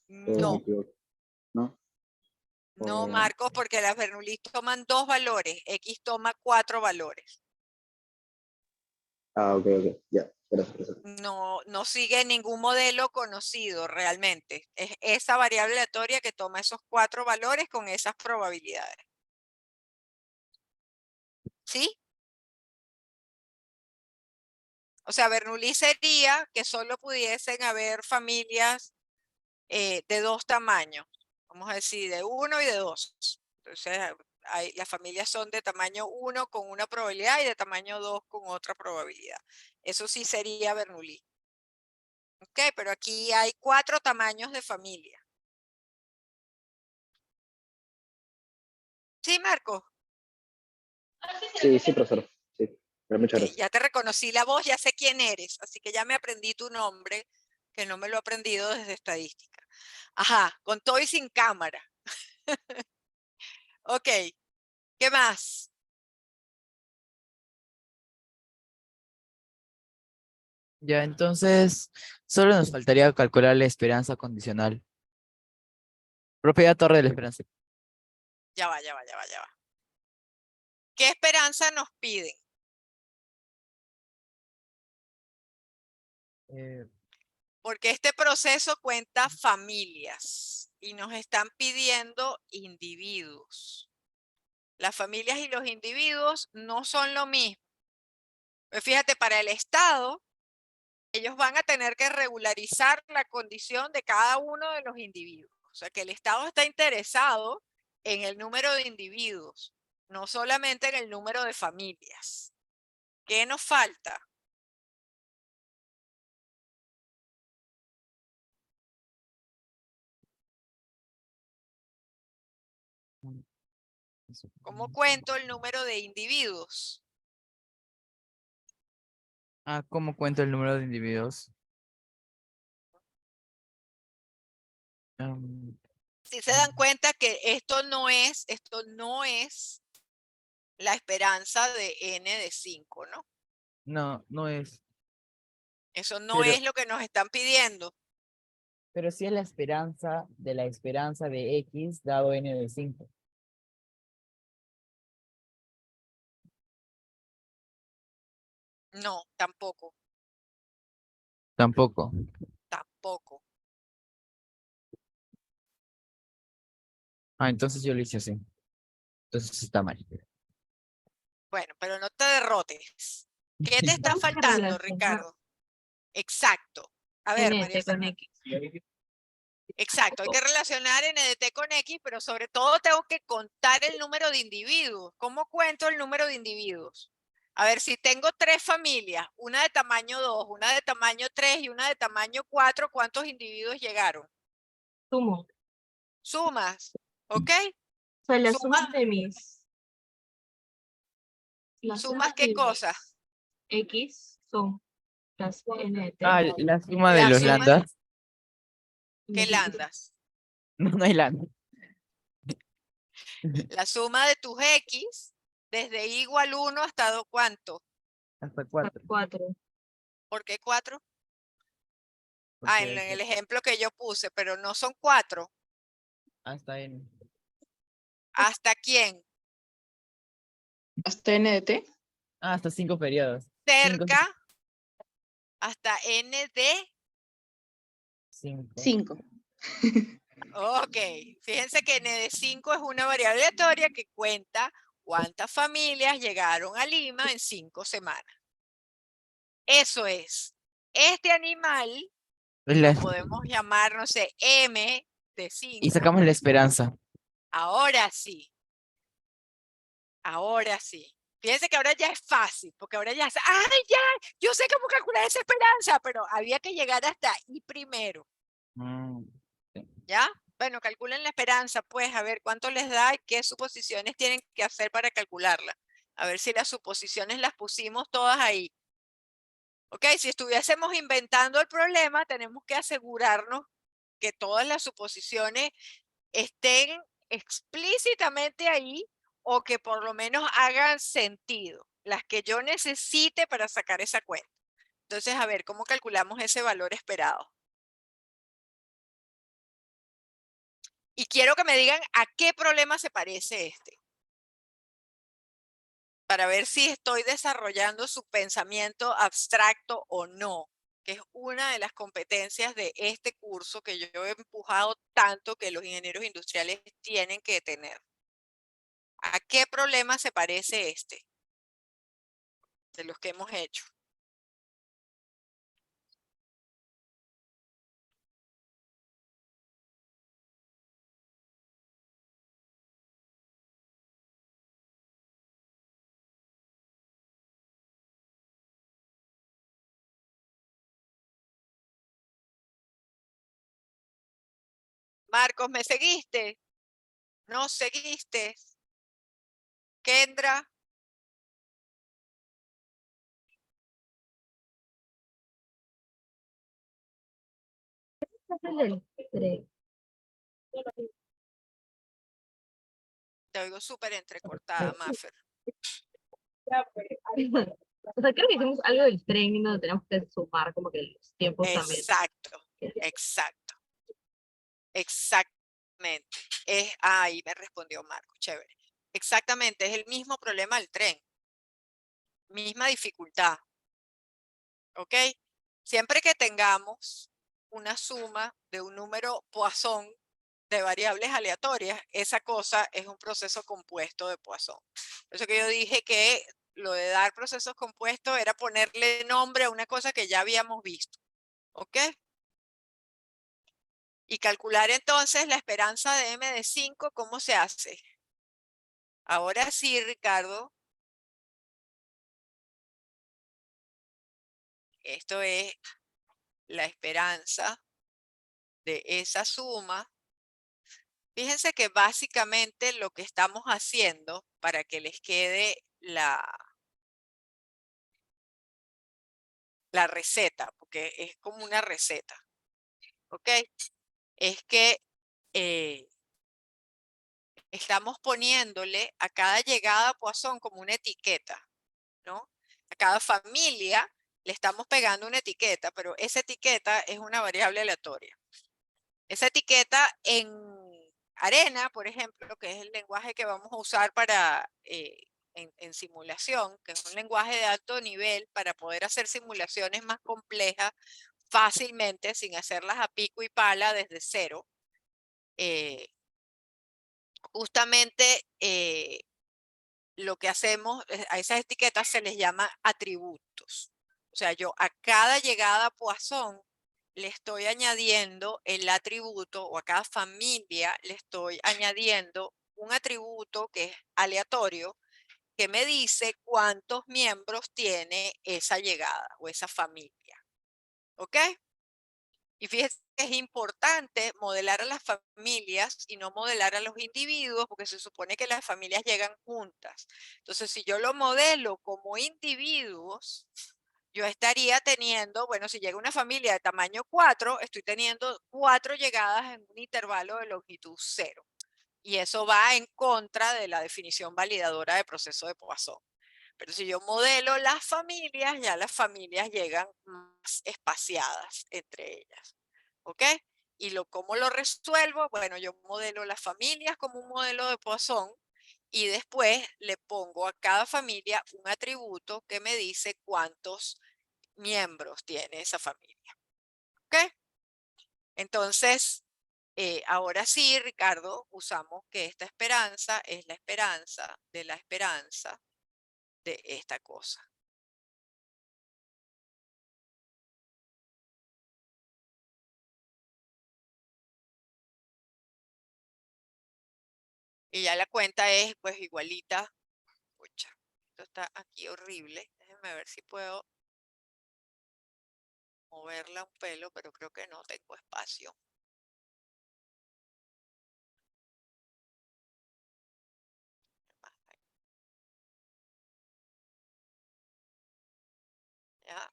I: me
D: No,
I: equivoco? ¿No?
D: no,
I: O-
D: Marcos, porque las Bernoulli toman 2 valores, X toma 4 valores.
I: ok, ya, gracias, profesor.
D: No, no sigue ningún modelo conocido realmente. Es esa variable aleatoria que toma esos 4 valores con esas probabilidades. ¿Sí? O sea, Bernoulli sería que solo pudiesen haber familias de 2 tamaños. Vamos a decir, de 1 y de 2. Entonces, las familias son de tamaño 1 con una probabilidad y de tamaño 2 con otra probabilidad. Eso sí sería Bernoulli. Ok, pero aquí hay 4 tamaños de familia. ¿Sí, Marco?
I: Sí, profesor. Sí, pero muchas
D: Ok,
I: gracias.
D: ya te reconocí la voz, ya sé quién eres, así que ya me aprendí tu nombre, que no me lo he aprendido desde estadística. Ajá, con todo y sin cámara. Ok, ¿qué más?
F: Ya, entonces, solo nos faltaría calcular la esperanza condicional. Propiedad torre de la esperanza.
D: Ya va. ¿Qué esperanza nos piden?
F: Eh,
D: Porque este proceso cuenta familias y nos están pidiendo individuos. Las familias y los individuos no son lo mismo. Pues fíjate, para el Estado, ellos van a tener que regularizar la condición de cada uno de los individuos. O sea, que el Estado está interesado en el número de individuos, no solamente en el número de familias. ¿Qué nos falta? ¿Cómo cuento el número de individuos?
F: ¿Cómo cuento el número de individuos? Am,
D: Si se dan cuenta que esto no es la esperanza de n de 5, ¿no?
F: no, no es.
D: Eso no
F: Pero,
D: es lo que nos están pidiendo.
F: pero sí es la esperanza de X dado n de 5.
D: No, tampoco,
F: Tampoco.
D: tampoco.
F: Entonces yo lo hice así. Entonces está mal.
D: Bueno, pero no te derrotes. ¿Qué te está
E: Vamos a
D: faltando,
E: relacionar
D: Ricardo? Exacto. A ver, María
E: NT con
D: Fernanda.
E: X.
D: Exacto, hay que relacionar NDT con X, pero sobre todo tengo que contar el número de individuos. ¿Cómo cuento el número de individuos? A ver, si tengo 3 familias, una de tamaño 2, una de tamaño 3 y una de tamaño 4, ¿cuántos individuos llegaron?
E: Sumo.
D: Sumas, ¿ok?
E: O sea, las
D: Sumas,
E: sumas de mis. Las
D: ¿sumas
E: sumas
D: qué
E: de
D: cosa?
E: mis X son las NT.
F: La suma de
D: La
F: los
D: suma,
F: lambdas.
D: ¿qué landas?
F: No, no hay lambda.
D: La suma de tus X desde I igual 1 hasta ¿cuánto?
F: Hasta 4.
E: 4.
D: ¿Por qué 4?
A: Ah,
F: porque
A: en el ejemplo que yo puse, pero no son 4.
F: hasta n.
A: ¿Hasta quién?
H: Hasta N de T.
F: Ah, hasta 5 periodos. 5,
A: Cerca hasta n de...
F: 5.
H: 5.
A: Ok, fíjense que n de 5 es una variable aleatoria que cuenta cuántas familias llegaron a Lima en 5 semanas. Eso es. Este animal lo podemos llamar, no sé, M de 5.
F: Y sacamos la esperanza.
A: Ahora sí. Ahora sí. Fíjense que ahora ya es fácil, porque ahora ya, ¡ay, ya! Yo sé cómo calcular esa esperanza, pero había que llegar hasta I primero,
F: Mm,
A: ¿ya? Bueno, calculen la esperanza, pues, a ver cuánto les da y qué suposiciones tienen que hacer para calcularla. A ver si las suposiciones las pusimos todas ahí. Ok, si estuviésemos inventando el problema, tenemos que asegurarnos que todas las suposiciones estén explícitamente ahí o que por lo menos hagan sentido, las que yo necesite para sacar esa cuenta. Entonces, a ver, ¿cómo calculamos ese valor esperado? Y quiero que me digan a qué problema se parece este, para ver si estoy desarrollando su pensamiento abstracto o no, que es una de las competencias de este curso que yo he empujado tanto que los ingenieros industriales tienen que tener. ¿A qué problema se parece este de los que hemos hecho? Marcos, ¿me seguiste? ¿No seguiste? Kendra,
E: El del tren.
A: te oigo súper entrecortada, Maffer.
E: O sea, creo que hicimos algo del tren donde tenemos que sumar como que los tiempos también.
A: Exacto, exacto, exactamente. Ahí me respondió Marcos, chévere. Exactamente, es el mismo problema del tren. Misma dificultad. ¿Ok? Siempre que tengamos una suma de un número Poisson de variables aleatorias, esa cosa es un proceso compuesto de Poisson. Por eso que yo dije que lo de dar procesos compuestos era ponerle nombre a una cosa que ya habíamos visto. ¿Ok? Y calcular entonces la esperanza de M de 5, ¿cómo se hace? Ahora sí, Ricardo. Esto es la esperanza de esa suma. Fíjense que básicamente lo que estamos haciendo para que les quede la receta, porque es como una receta, ¿ok? Es que estamos poniéndole a cada llegada a Poisson como una etiqueta, ¿no? A cada familia le estamos pegando una etiqueta, pero esa etiqueta es una variable aleatoria. Esa etiqueta en Arena, por ejemplo, que es el lenguaje que vamos a usar para en simulación, que es un lenguaje de alto nivel para poder hacer simulaciones más complejas fácilmente, sin hacerlas a pico y pala desde cero. Justamente lo que hacemos, a esas etiquetas se les llama atributos. O sea, yo a cada llegada a Poisson le estoy añadiendo el atributo, o a cada familia le estoy añadiendo un atributo que es aleatorio, que me dice cuántos miembros tiene esa llegada o esa familia. ¿Ok? Y fíjense que es importante modelar a las familias y no modelar a los individuos, porque se supone que las familias llegan juntas. Entonces, si yo lo modelo como individuos, yo estaría teniendo, bueno, si llega una familia de tamaño 4, estoy teniendo 4 llegadas en un intervalo de longitud 0. Y eso va en contra de la definición validadora de proceso de Poisson.
D: Pero si yo modelo las familias, ya las familias llegan más espaciadas entre ellas. ¿Ok? Y ¿cómo lo resuelvo? Bueno, yo modelo las familias como un modelo de Poisson y después le pongo a cada familia un atributo que me dice cuántos miembros tiene esa familia. ¿Ok? Entonces, ahora sí, Ricardo, usamos que esta esperanza es la esperanza de esta cosa. Y ya la cuenta es pues igualita. Pucha, esto está aquí horrible. Déjenme ver si puedo moverla un pelo, pero creo que no tengo espacio. ¿Ya?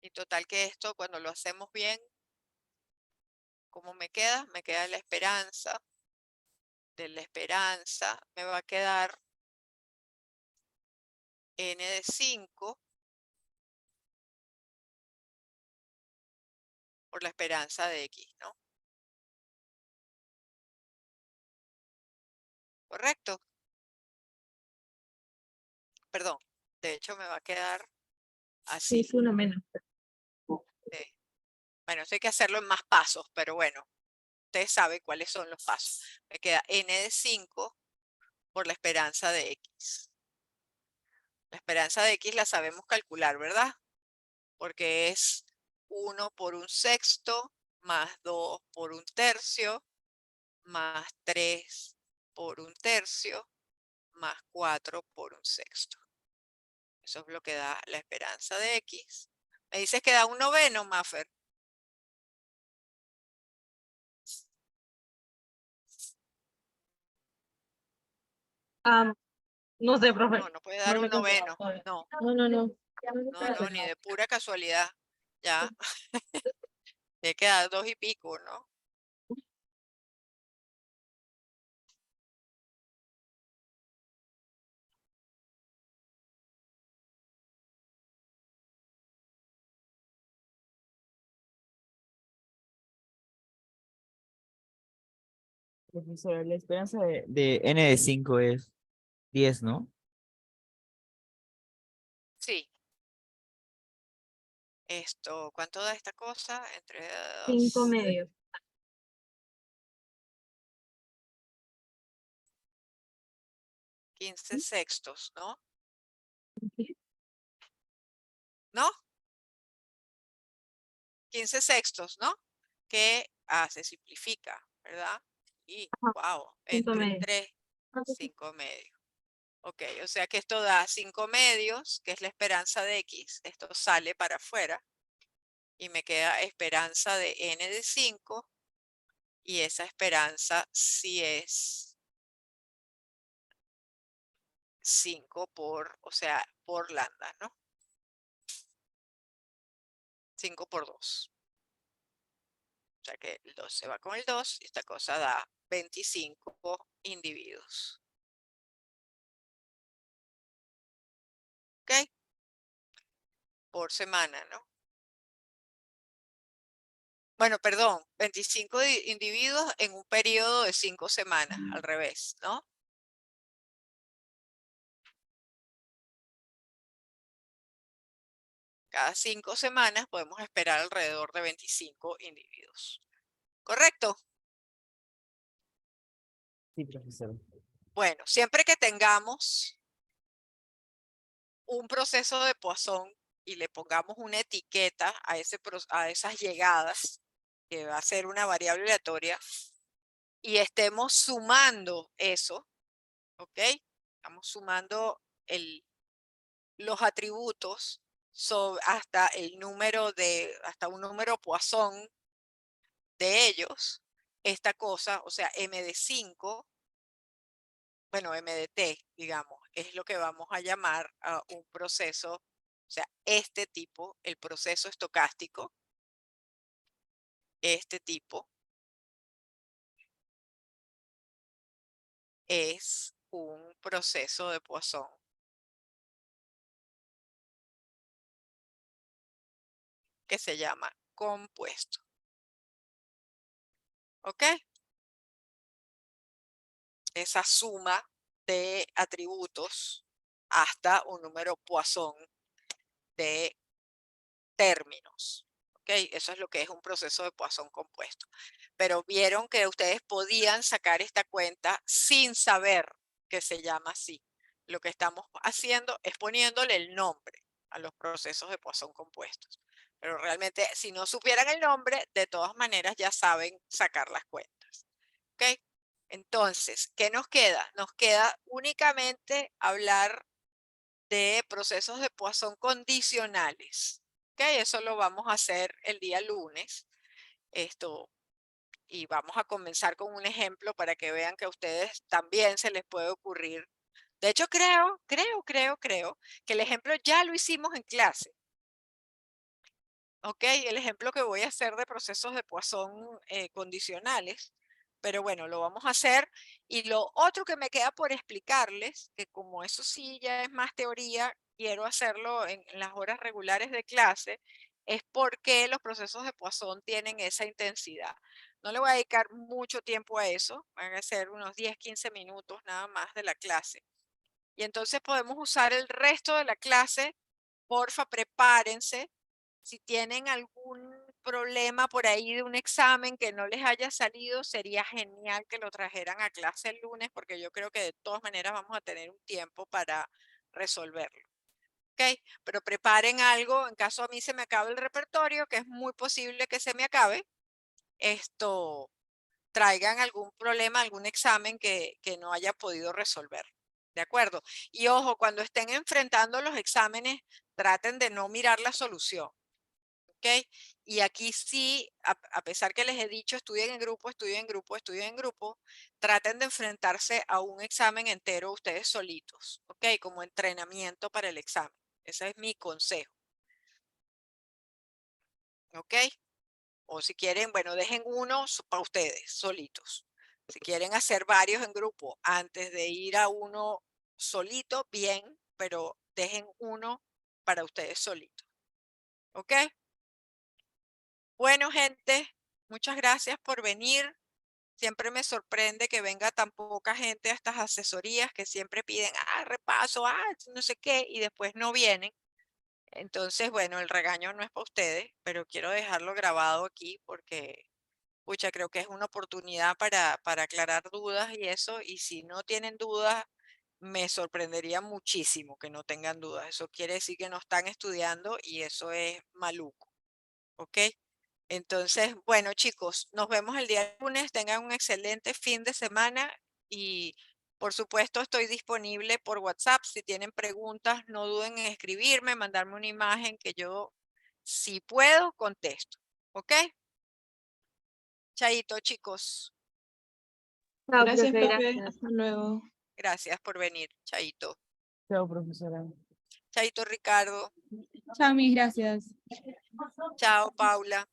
D: Y total que esto, cuando lo hacemos bien, ¿cómo me queda? Me queda la esperanza. De la esperanza me va a quedar n de 5 por la esperanza de x, ¿no? ¿Correcto? Perdón, de hecho me va a quedar
E: Sí,
D: así.
E: es uno menos.
D: Bueno, esto hay que hacerlo en más pasos, pero bueno, ustedes saben cuáles son los pasos. Me queda n de 5 por la esperanza de x. La esperanza de x la sabemos calcular, ¿verdad? Porque es 1 por un sexto, más 2 por un tercio, más 3 por un tercio, más 4 por un sexto. Eso es lo que da la esperanza de x. Me dices que da un noveno, Maffer.
E: No sé, profe.
D: No, no puede
E: No
D: dar
E: lo
D: un
E: he comprobado
D: noveno.
E: todavía.
D: No,
E: No, no, no.
D: no, ni de pura casualidad. Ya. Tiene que dar 2 y pico, ¿no?
F: Profesora, la esperanza de n de 5 es 10, ¿no?
D: Sí. Esto, ¿cuánto da esta cosa? Entre
E: 5
D: 2,
E: medios.
D: 15 sextos, ¿no? ¿No? 15 sextos, ¿no? Que se simplifica, ¿verdad? Y, wow,
E: 5
D: entre
E: medios.
D: 3, 5 medios. Ok, o sea que esto da 5 medios, que es la esperanza de x. Esto sale para afuera. Y me queda esperanza de n de 5. Y esa esperanza sí es 5 por, o sea, por lambda, ¿no? 5 por 2. O sea que el 2 se va con el 2 y esta cosa da 25 individuos. ¿Ok? Por semana, ¿no? Bueno, perdón, 25 individuos en un periodo de 5 semanas, al revés, ¿no? Cada 5 semanas podemos esperar alrededor de 25 individuos. ¿Correcto?
F: Sí, profesor.
D: Bueno, siempre que tengamos un proceso de Poisson y le pongamos una etiqueta a esas llegadas, que va a ser una variable aleatoria, y estemos sumando eso, ¿ok? Estamos sumando los atributos hasta hasta un número Poisson de ellos, esta cosa, o sea, m de 5, bueno, m de t, digamos, es lo que vamos a llamar a un proceso, o sea, este tipo, el proceso estocástico, este tipo, es un proceso de Poisson. Que se llama compuesto. ¿Ok? Esa suma de atributos hasta un número Poisson de términos. ¿Ok? Eso es lo que es un proceso de Poisson compuesto. Pero vieron que ustedes podían sacar esta cuenta sin saber que se llama así. Lo que estamos haciendo es poniéndole el nombre a los procesos de Poisson compuestos. Pero realmente, si no supieran el nombre, de todas maneras ya saben sacar las cuentas. ¿Ok? Entonces, ¿qué nos queda? Nos queda únicamente hablar de procesos de Poisson condicionales. ¿Ok? Eso lo vamos a hacer el día lunes. Y vamos a comenzar con un ejemplo para que vean que a ustedes también se les puede ocurrir. De hecho, creo que el ejemplo ya lo hicimos en clase. ¿Ok? El ejemplo que voy a hacer de procesos de Poisson condicionales. Pero bueno, lo vamos a hacer. Y lo otro que me queda por explicarles, que como eso sí ya es más teoría, quiero hacerlo en las horas regulares de clase, es por qué los procesos de Poisson tienen esa intensidad. No le voy a dedicar mucho tiempo a eso, van a ser unos 10, 15 minutos nada más de la clase. Y entonces podemos usar el resto de la clase. Porfa, prepárense. Si tienen algún problema por ahí de un examen que no les haya salido, sería genial que lo trajeran a clase el lunes, porque yo creo que de todas maneras vamos a tener un tiempo para resolverlo. ¿Ok? Pero preparen algo, en caso a mí se me acabe el repertorio, que es muy posible que se me acabe, traigan algún problema, algún examen que no haya podido resolver. ¿De acuerdo? Y ojo, cuando estén enfrentando los exámenes, traten de no mirar la solución. ¿Ok? Y aquí sí, a pesar que les he dicho, estudien en grupo, traten de enfrentarse a un examen entero ustedes solitos, ¿ok? Como entrenamiento para el examen. Ese es mi consejo. ¿Ok? O si quieren, bueno, dejen uno para ustedes, solitos. Si quieren hacer varios en grupo, antes de ir a uno solito, bien, pero dejen uno para ustedes solitos. ¿Ok? Bueno, gente, muchas gracias por venir. Siempre me sorprende que venga tan poca gente a estas asesorías que siempre piden, repaso, no sé qué, y después no vienen. Entonces, bueno, el regaño no es para ustedes, pero quiero dejarlo grabado aquí porque, pucha, creo que es una oportunidad para aclarar dudas y eso, y si no tienen dudas, me sorprendería muchísimo que no tengan dudas. Eso quiere decir que no están estudiando y eso es maluco, ¿ok? Entonces, bueno, chicos, nos vemos el día lunes. Tengan un excelente fin de semana y, por supuesto, estoy disponible por WhatsApp. Si tienen preguntas, no duden en escribirme, mandarme una imagen que yo, si puedo, contesto. ¿Ok? Chaito, chicos.
E: Chao,
H: Gracias,
E: profe,
H: profe.
E: gracias.
H: Hasta luego.
D: Gracias por venir. Chaito.
F: Chao, profesora.
D: Chaito, Ricardo.
G: Chao, mis gracias.
D: Chao, Paula.